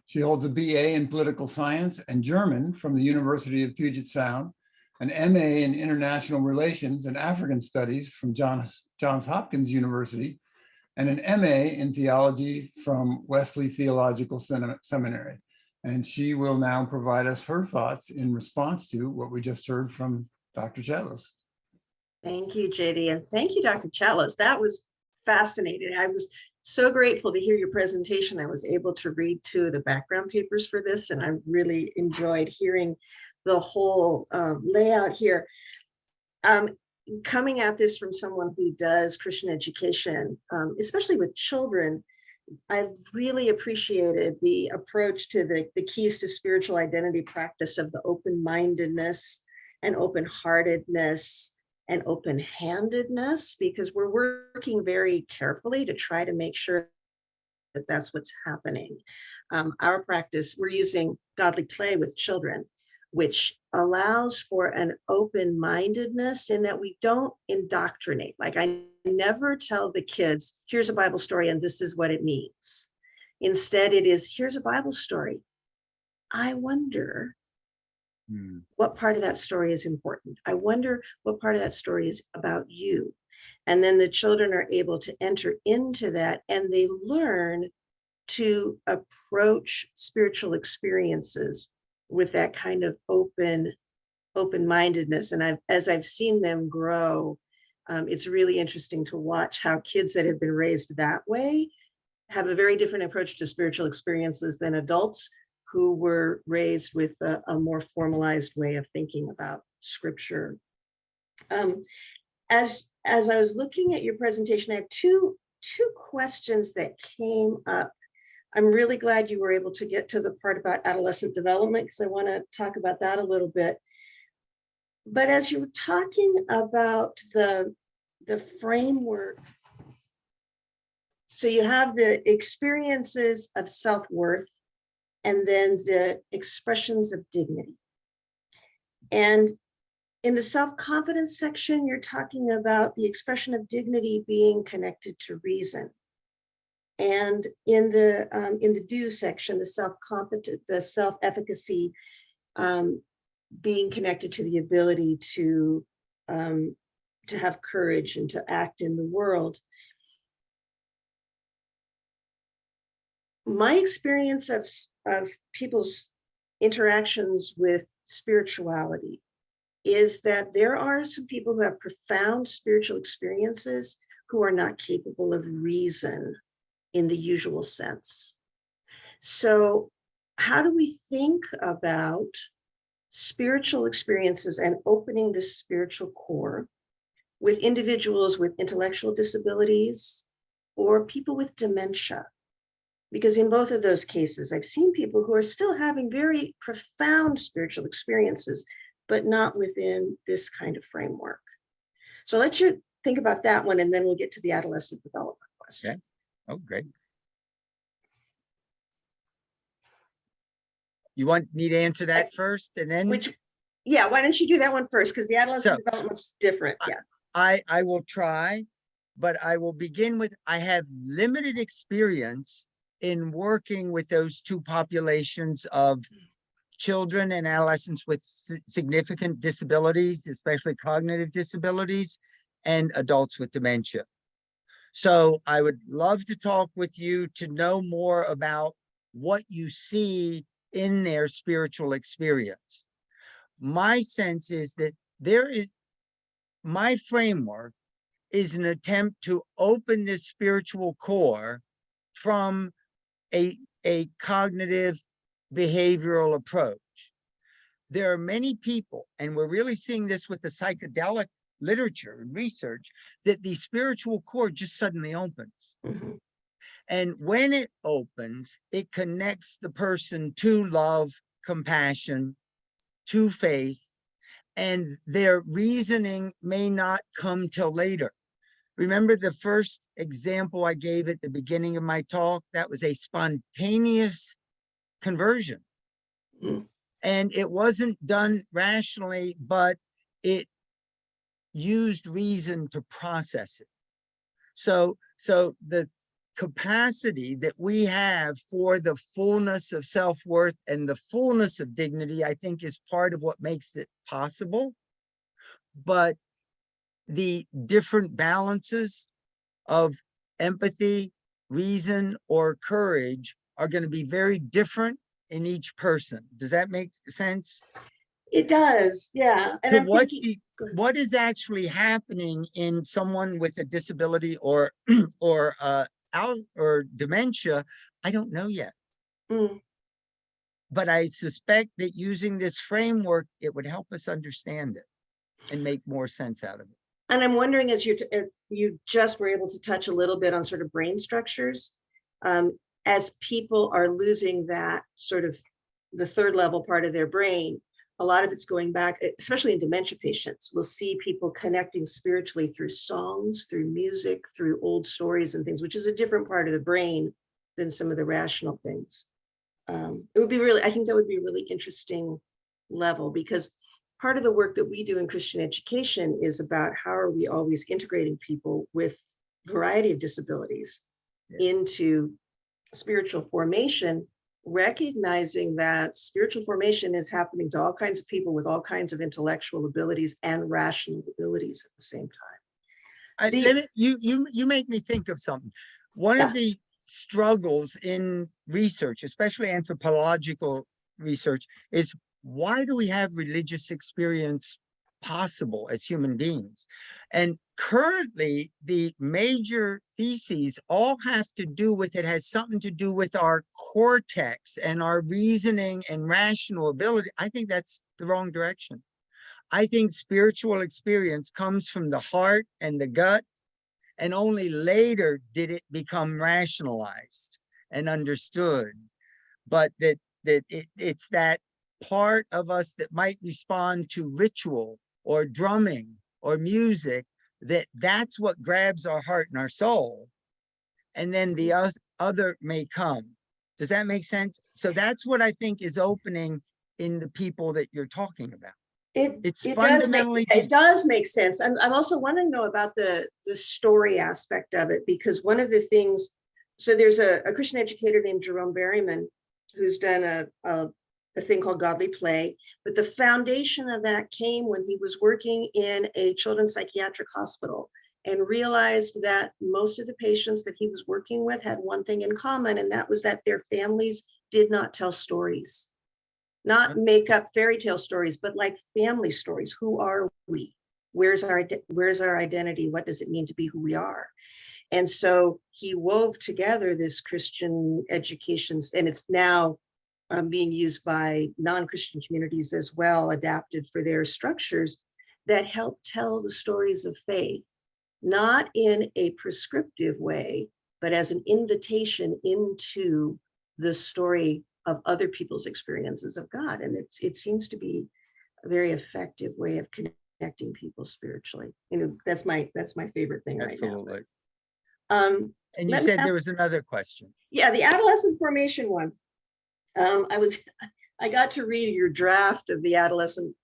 Speaker 1: She holds a BA in political science and German from the University of Puget Sound, an MA in International Relations and African Studies from Johns Hopkins University, and an MA in Theology from Wesley Theological Seminary. And she will now provide us her thoughts in response to what we just heard from Dr. Chatlos.
Speaker 3: Thank you, JD, and thank you, Dr. Chatlos. That was fascinating. I was so grateful to hear your presentation. I was able to read two of the background papers for this, and I really enjoyed hearing the whole layout here. Coming at this from someone who does Christian education, especially with children, I really appreciated the approach to the keys to spiritual identity practice of the open-mindedness and open-heartedness and open-handedness, because we're working very carefully to try to make sure that that's what's happening. Our practice, we're using godly play with children, which allows for an open-mindedness in that we don't indoctrinate. Like, I never tell the kids, here's a Bible story and this is what it means. Instead, it is, here's a Bible story. I wonder what part of that story is important. I wonder what part of that story is about you. And then the children are able to enter into that, and they learn to approach spiritual experiences with that kind of open-mindedness. And as I've seen them grow, it's really interesting to watch how kids that have been raised that way have a very different approach to spiritual experiences than adults who were raised with a more formalized way of thinking about scripture. As I was looking at your presentation, I have two questions that came up. I'm really glad you were able to get to the part about adolescent development, because I want to talk about that a little bit. But as you were talking about the framework, so you have the experiences of self-worth and then the expressions of dignity. And in the self-confidence section, you're talking about the expression of dignity being connected to reason. And in the do section, the self-efficacy being connected to the ability to have courage and to act in the world. My experience of people's interactions with spirituality is that there are some people who have profound spiritual experiences who are not capable of reason in the usual sense. So how do we think about spiritual experiences and opening this spiritual core with individuals with intellectual disabilities or people with dementia? Because in both of those cases, I've seen people who are still having very profound spiritual experiences, but not within this kind of framework. So I'll let you think about that one, and then we'll get to the adolescent development question.
Speaker 2: Okay. Oh, great. You want me to answer that first, and then?
Speaker 3: Yeah, why don't you do that one first? Because the adolescent development's different. Yeah.
Speaker 2: I will try, but I will begin with, I have limited experience in working with those two populations of children and adolescents with significant disabilities, especially cognitive disabilities, and adults with dementia. So I would love to talk with you to know more about what you see in their spiritual experience. My sense is that my framework is an attempt to open this spiritual core from a cognitive behavioral approach. There are many people, and we're really seeing this with the psychedelic literature and research, that the spiritual core just suddenly opens.
Speaker 3: Mm-hmm.
Speaker 2: And when it opens, it connects the person to love, compassion, to faith, and their reasoning may not come till later. Remember the first example I gave at the beginning of my talk? That was a spontaneous conversion. Mm-hmm. And it wasn't done rationally, but it used reason to process it. So the capacity that we have for the fullness of self-worth and the fullness of dignity, I think, is part of what makes it possible. but the different balances of empathy, reason, or courage are going to be very different in each person. Does that make sense?
Speaker 3: It does, yeah. And
Speaker 2: So
Speaker 3: I'm thinking, go ahead.
Speaker 2: what is actually happening in someone with a disability or or dementia? I don't know yet.
Speaker 3: Mm.
Speaker 2: But I suspect that using this framework, it would help us understand it and make more sense out of it.
Speaker 3: And I'm wondering, as you just were able to touch a little bit on sort of brain structures, as people are losing that sort of the third level part of their brain, a lot of it's going back, especially in dementia patients. We'll see people connecting spiritually through songs, through music, through old stories and things, which is a different part of the brain than some of the rational things. It would be really, I think that would be a really interesting level, because part of the work that we do in Christian education is about how are we always integrating people with a variety of disabilities into spiritual formation, recognizing that spiritual formation is happening to all kinds of people with all kinds of intellectual abilities and rational abilities at the same time.
Speaker 2: You make me think of something. One of the struggles in research, especially anthropological research, is why do we have religious experience possible as human beings? And currently, the major theses all have to do with, it has something to do with our cortex and our reasoning and rational ability. I think that's the wrong direction. I think spiritual experience comes from the heart and the gut, and only later did it become rationalized and understood. But it's that part of us that might respond to ritual or drumming or music, that's what grabs our heart and our soul. And then the other may come. Does that make sense? So that's what I think is opening in the people that you're talking about. It's fundamentally
Speaker 3: it does make sense. I'm also wanting to know about the story aspect of it, because one of the things, so there's a Christian educator named Jerome Berryman who's done a thing called Godly Play, but the foundation of that came when he was working in a children's psychiatric hospital and realized that most of the patients that he was working with had one thing in common, and that was that their families did not tell stories. Not make up fairy tale stories, but like family stories. Who are we? Where's our identity? What does it mean to be who we are? And so he wove together this Christian education, and it's now being used by non-Christian communities as well, adapted for their structures that help tell the stories of faith, not in a prescriptive way, but as an invitation into the story of other people's experiences of God. And it seems to be a very effective way of connecting people spiritually. You know, that's my favorite thing.
Speaker 2: Absolutely.
Speaker 3: Right now.
Speaker 2: And you said there was another question.
Speaker 3: Yeah, the adolescent formation one. I got to read your draft of the adolescent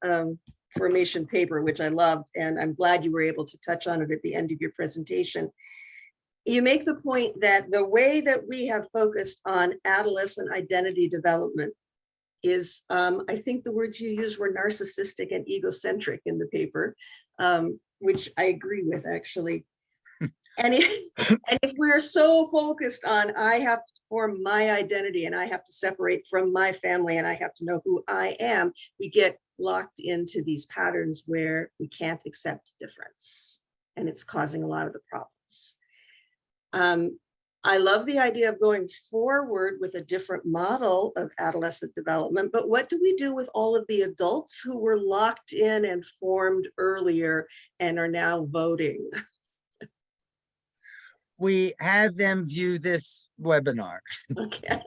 Speaker 3: formation paper, which I loved, and I'm glad you were able to touch on it at the end of your presentation. You make the point that the way that we have focused on adolescent identity development is, I think the words you used were narcissistic and egocentric in the paper, which I agree with, actually. And if we're so focused on, I have to form my identity and I have to separate from my family and I have to know who I am, we get locked into these patterns where we can't accept difference. And it's causing a lot of the problems. I love the idea of going forward with a different model of adolescent development, but what do we do with all of the adults who were locked in and formed earlier and are now voting?
Speaker 2: We have them view this webinar.
Speaker 3: Okay.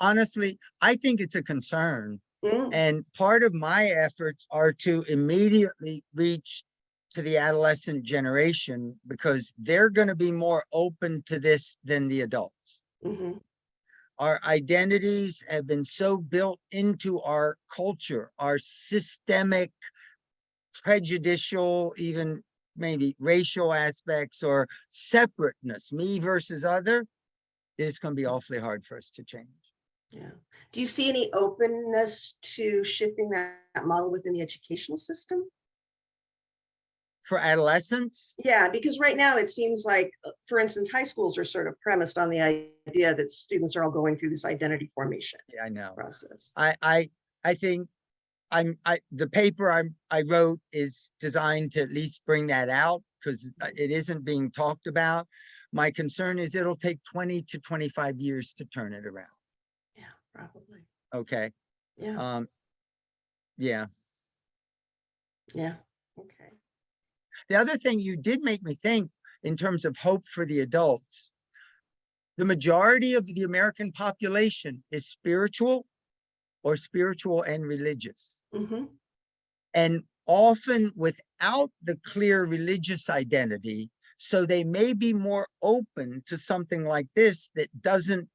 Speaker 2: Honestly, I think it's a concern.
Speaker 3: Mm.
Speaker 2: And part of my efforts are to immediately reach to the adolescent generation, because they're going to be more open to this than the adults.
Speaker 3: Mm-hmm.
Speaker 2: Our identities have been so built into our culture, our systemic, prejudicial, even maybe racial aspects or separateness, me versus other, that it's going to be awfully hard for us to change.
Speaker 3: Yeah. Do you see any openness to shifting that model within the educational system?
Speaker 2: For adolescents?
Speaker 3: Yeah, because right now it seems like, for instance, high schools are sort of premised on the idea that students are all going through this identity formation
Speaker 2: Yeah, I know.
Speaker 3: process.
Speaker 2: I think the paper I wrote is designed to at least bring that out because it isn't being talked about. My concern is it'll take 20 to 25 years to turn it around.
Speaker 3: Yeah, probably.
Speaker 2: Okay.
Speaker 3: Yeah,
Speaker 2: Yeah.
Speaker 3: yeah, okay.
Speaker 2: The other thing you did make me think in terms of hope for the adults, the majority of the American population is spiritual or spiritual and religious.
Speaker 3: Mm-hmm.
Speaker 2: And often without the clear religious identity. So they may be more open to something like this that doesn't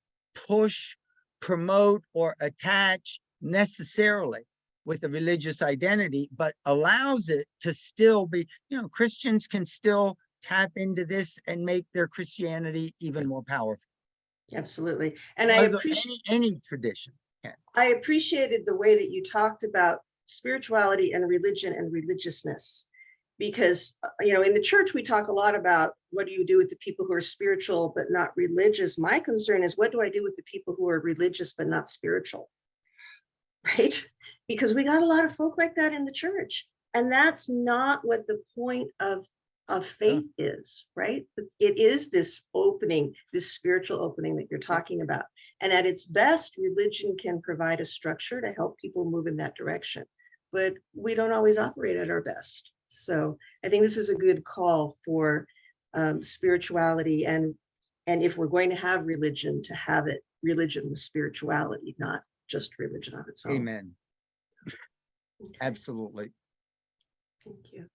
Speaker 2: push, promote, or attach necessarily with a religious identity, but allows it to still be, Christians can still tap into this and make their Christianity even more powerful.
Speaker 3: Absolutely. And
Speaker 2: Because of any tradition.
Speaker 3: I appreciated the way that you talked about spirituality and religion and religiousness, because, in the church, we talk a lot about what do you do with the people who are spiritual but not religious. My concern is, what do I do with the people who are religious but not spiritual? Right? Because we got a lot of folk like that in the church. And that's not what the point of faith is, right? It is this opening, this spiritual opening that you're talking about. And at its best, religion can provide a structure to help people move in that direction. But we don't always operate at our best. So I think this is a good call for spirituality. And if we're going to have religion, to have it religion with spirituality, not just religion on its own.
Speaker 2: Amen. Okay. Absolutely.
Speaker 3: Thank you.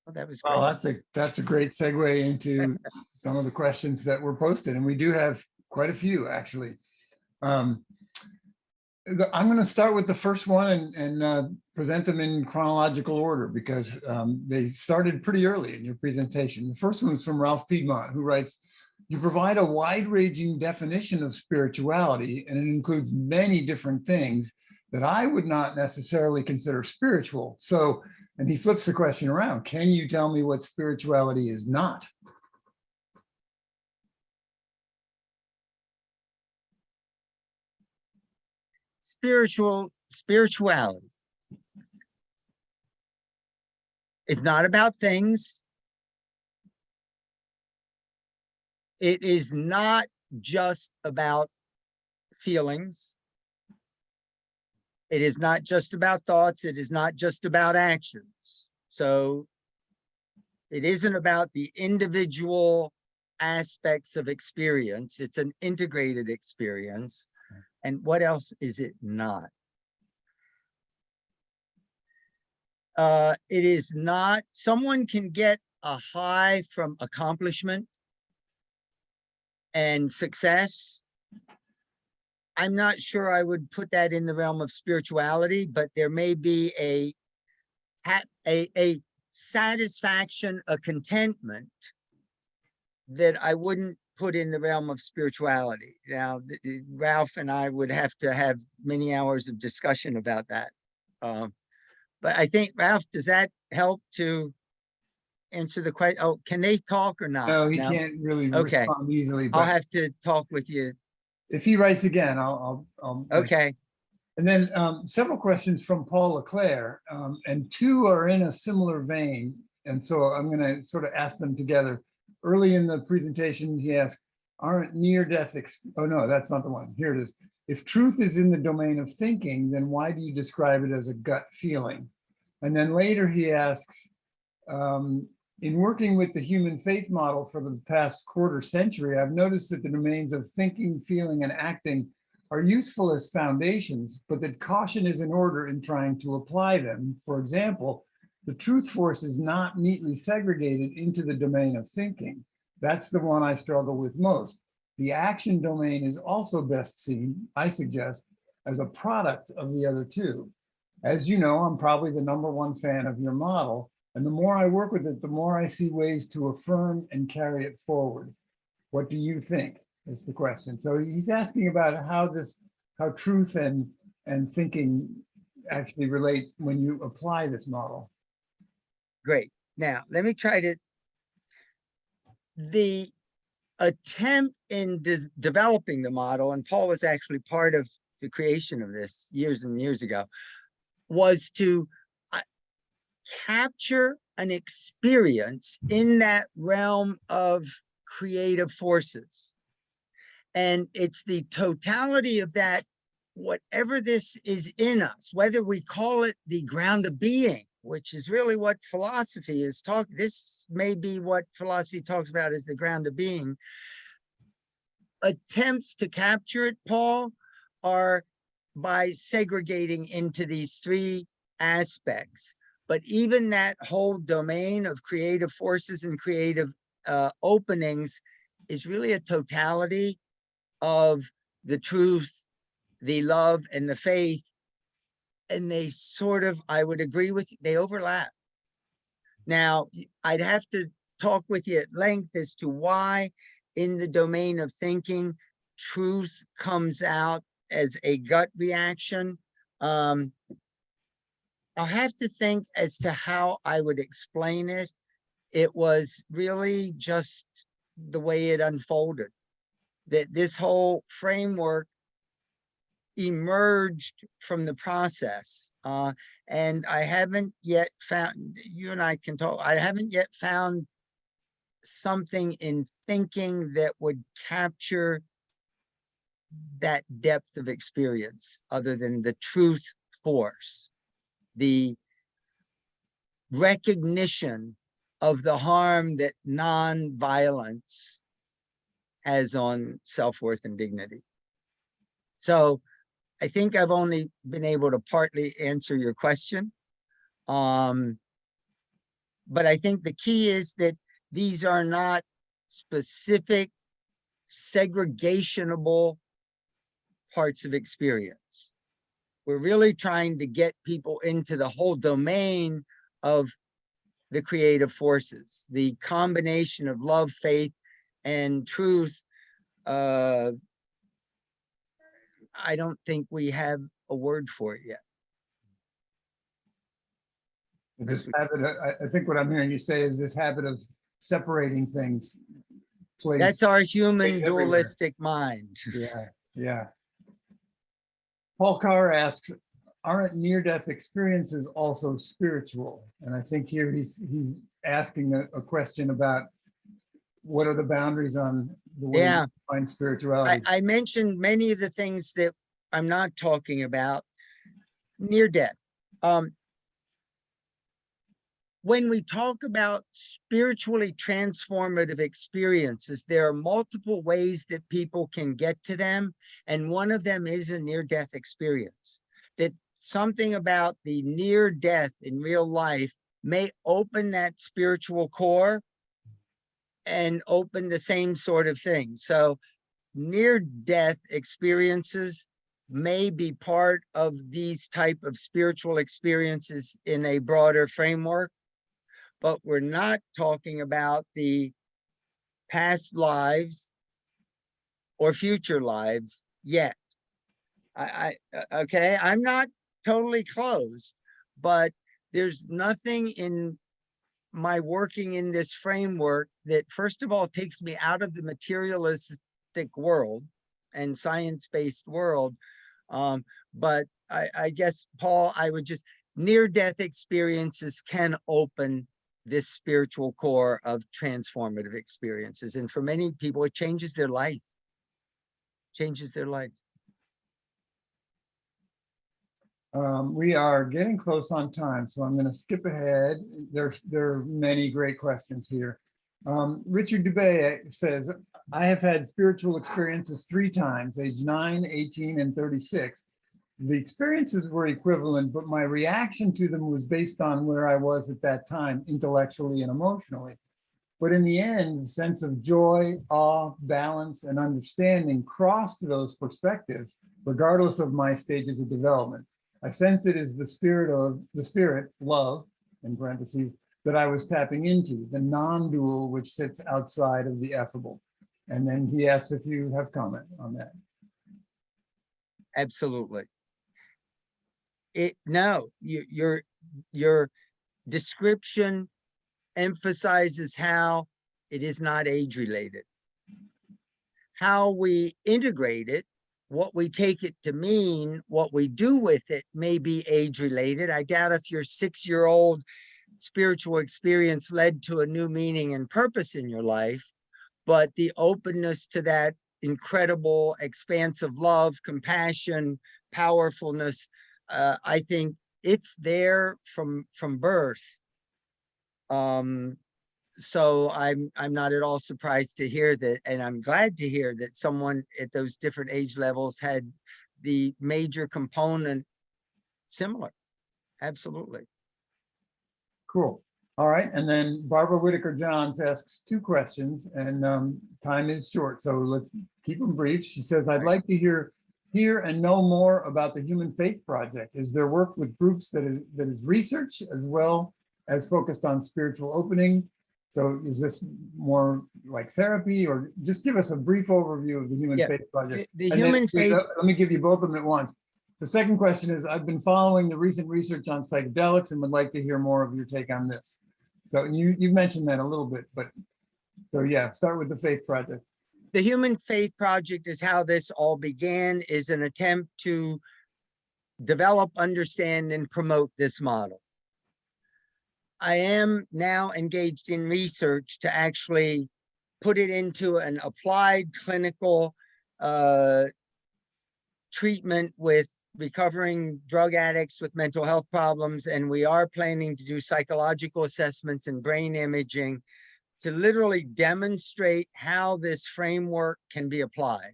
Speaker 2: Well, that was great.
Speaker 1: Well, that's a great segue into some of the questions that were posted, and we do have quite a few actually. I'm going to start with the first one and present them in chronological order because they started pretty early in your presentation. The first one is from Ralph Piedmont, who writes, "You provide a wide-ranging definition of spirituality, and it includes many different things that I would not necessarily consider spiritual. So," and he flips the question around, "can you tell me what spirituality is not?"
Speaker 2: Spirituality is not about things. It is not just about feelings. It is not just about thoughts. It is not just about actions. So it isn't about the individual aspects of experience. It's an integrated experience. And what else is it not? It is not, someone can get a high from accomplishment and success. I'm not sure I would put that in the realm of spirituality, but there may be a satisfaction, a contentment that I wouldn't put in the realm of spirituality. Now, Ralph and I would have to have many hours of discussion about that. But I think, Ralph, does that help to answer the question? Oh, can they talk or not?
Speaker 1: No, he can't really respond easily.
Speaker 2: I'll
Speaker 1: But
Speaker 2: have to talk with you.
Speaker 1: if he writes again, I'll
Speaker 2: Okay.
Speaker 1: And then several questions from Paul Leclerc, and two are in a similar vein. And so I'm going to sort of ask them together. Early in the presentation, he asked, aren't near-death, oh no, that's not the one. Here it is. If truth is in the domain of thinking, then why do you describe it as a gut feeling? And then later he asks, in working with the human faith model for the past quarter century, I've noticed that the domains of thinking, feeling, and acting are useful as foundations, but that caution is in order in trying to apply them. For example, the truth force is not neatly segregated into the domain of thinking. That's the one I struggle with most. The action domain is also best seen, I suggest, as a product of the other two. As you know, I'm probably the #1 fan of your model, and the more I work with it, the more I see ways to affirm and carry it forward. What do you think? Is the question. So he's asking about how this how truth and thinking actually relate when you apply this model.
Speaker 2: Great. Now, let me try to, the attempt in developing the model, and Paul was actually part of the creation of this years and years ago, was to capture an experience in that realm of creative forces. And it's the totality of that, whatever this is in us, whether we call it the ground of being, which is really what philosophy is talking. This may be what philosophy talks about as the ground of being. Attempts to capture it, Paul, are by segregating into these three aspects. But even that whole domain of creative forces and creative openings is really a totality of the truth, the love, and the faith. And they sort of, I would agree with you, they overlap. Now, I'd have to talk with you at length as to why in the domain of thinking, truth comes out as a gut reaction. I'll have to think as to how I would explain it. It was really just the way it unfolded, that this whole framework emerged from the process. And I haven't yet found, you and I can talk, I haven't yet found something in thinking that would capture that depth of experience other than the truth force, the recognition of the harm that non-violence has on self-worth and dignity. So I think I've only been able to partly answer your question. But I think the key is that these are not specific segregationable parts of experience. We're really trying to get people into the whole domain of the creative forces, the combination of love, faith, and truth. I don't think we have a word for it yet.
Speaker 1: This habit, I think what I'm hearing you say is this habit of separating things.
Speaker 2: That's our human
Speaker 1: everywhere.
Speaker 2: dualistic mind.
Speaker 1: Yeah, yeah. Paul Carr asks, aren't near-death experiences also spiritual? And I think here he's asking a question about what are the boundaries on the way
Speaker 2: Yeah.
Speaker 1: you find spirituality.
Speaker 2: I mentioned many of the things that I'm not talking about near death. When we talk about spiritually transformative experiences, there are multiple ways that people can get to them. And one of them is a near-death experience. That something about the near death in real life may open that spiritual core and open the same sort of thing. So near-death experiences may be part of these type of spiritual experiences in a broader framework, but we're not talking about the past lives or future lives yet. Okay, I'm not totally closed, but there's nothing in my working in this framework that, first of all, takes me out of the materialistic world and science-based world. But I guess, Paul, I would just, near-death experiences can open this spiritual core of transformative experiences. And for many people, it changes their life, changes their life.
Speaker 1: We are getting close on time, so I'm going to skip ahead. There are many great questions here. Richard Dubé says, I have had spiritual experiences 3 times, age 9, 18, and 36. The experiences were equivalent, but my reaction to them was based on where I was at that time, intellectually and emotionally. But in the end, the sense of joy, awe, balance, and understanding crossed those perspectives, regardless of my stages of development. I sense it is the spirit, love, in parentheses, that I was tapping into, the non-dual which sits outside of the effable. And then he asks if you have comment on that.
Speaker 2: Absolutely. Your description emphasizes how it is not age related. How we integrate it, what we take it to mean, what we do with it may be age related. I doubt if your 6-year-old spiritual experience led to a new meaning and purpose in your life, but the openness to that incredible expanse of love, compassion, powerfulness, I think it's there from birth. So I'm not at all surprised to hear that, and I'm glad to hear that someone at those different age levels had the major component similar. Absolutely.
Speaker 1: Cool. All right. And then Barbara Whitaker Johns asks 2 questions, and time is short, so let's keep them brief. She says, I'd like to hear and know more about the Human Faith Project. Is there work with groups that is research as well as focused on spiritual opening? So is this more like therapy, or just give us a brief overview of the Human Faith Project?
Speaker 2: The
Speaker 1: And then,
Speaker 2: Human Faith.
Speaker 1: let me give you both of them at once. The second question is, I've been following the recent research on psychedelics and would like to hear more of your take on this. So you've mentioned that a little bit, but so yeah, start with the Faith Project.
Speaker 2: The Human Faith Project is how this all began, is an attempt to develop, understand, and promote this model. I am now engaged in research to actually put it into an applied clinical treatment with recovering drug addicts with mental health problems. And we are planning to do psychological assessments and brain imaging to literally demonstrate how this framework can be applied.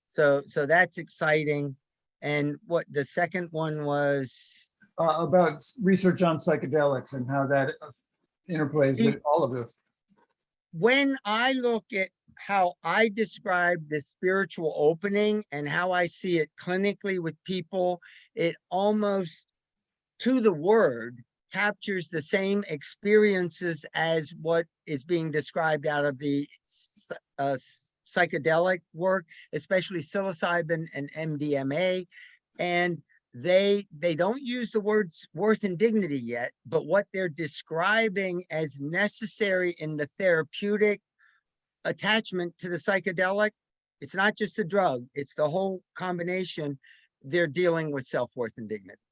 Speaker 2: So that's exciting. And what the second one was?
Speaker 1: About research on psychedelics and how that interplays with all of this.
Speaker 2: When I look at how I describe the spiritual opening and how I see it clinically with people, it almost, to the word, captures the same experiences as what is being described out of the psychedelic work, especially psilocybin and MDMA. And they don't use the words worth and dignity yet, but what they're describing as necessary in the therapeutic attachment to the psychedelic, it's not just the drug, it's the whole combination. They're dealing with self-worth and dignity.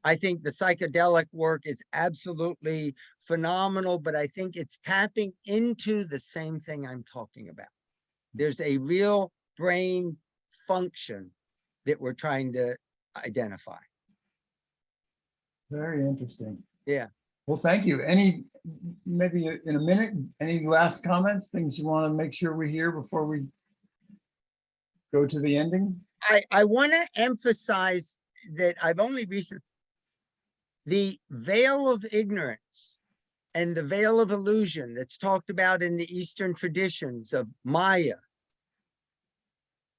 Speaker 2: I think the psychedelic work is absolutely phenomenal, but I think it's tapping into the same thing I'm talking about. There's a real brain function that we're trying to identify.
Speaker 1: Very interesting.
Speaker 2: Yeah.
Speaker 1: Well, thank you. Maybe in a minute, any last comments, things you want to make sure we hear before we go to the ending?
Speaker 2: I want to emphasize that I've only recently, the veil of ignorance and the veil of illusion that's talked about in the Eastern traditions of Maya,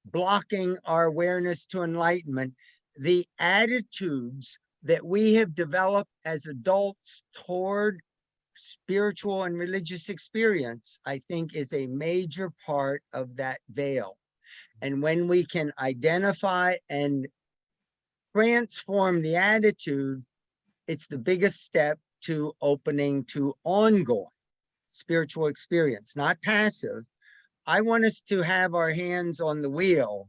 Speaker 2: blocking our awareness to enlightenment, the attitudes that we have developed as adults toward spiritual and religious experience, I think is a major part of that veil. And when we can identify and transform the attitude, it's the biggest step to opening to ongoing spiritual experience, not passive. I want us to have our hands on the wheel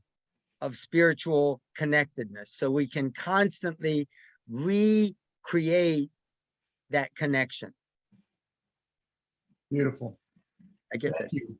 Speaker 2: of spiritual connectedness so we can constantly recreate that connection.
Speaker 1: Beautiful.
Speaker 2: I guess
Speaker 1: Thank
Speaker 2: that's
Speaker 1: you.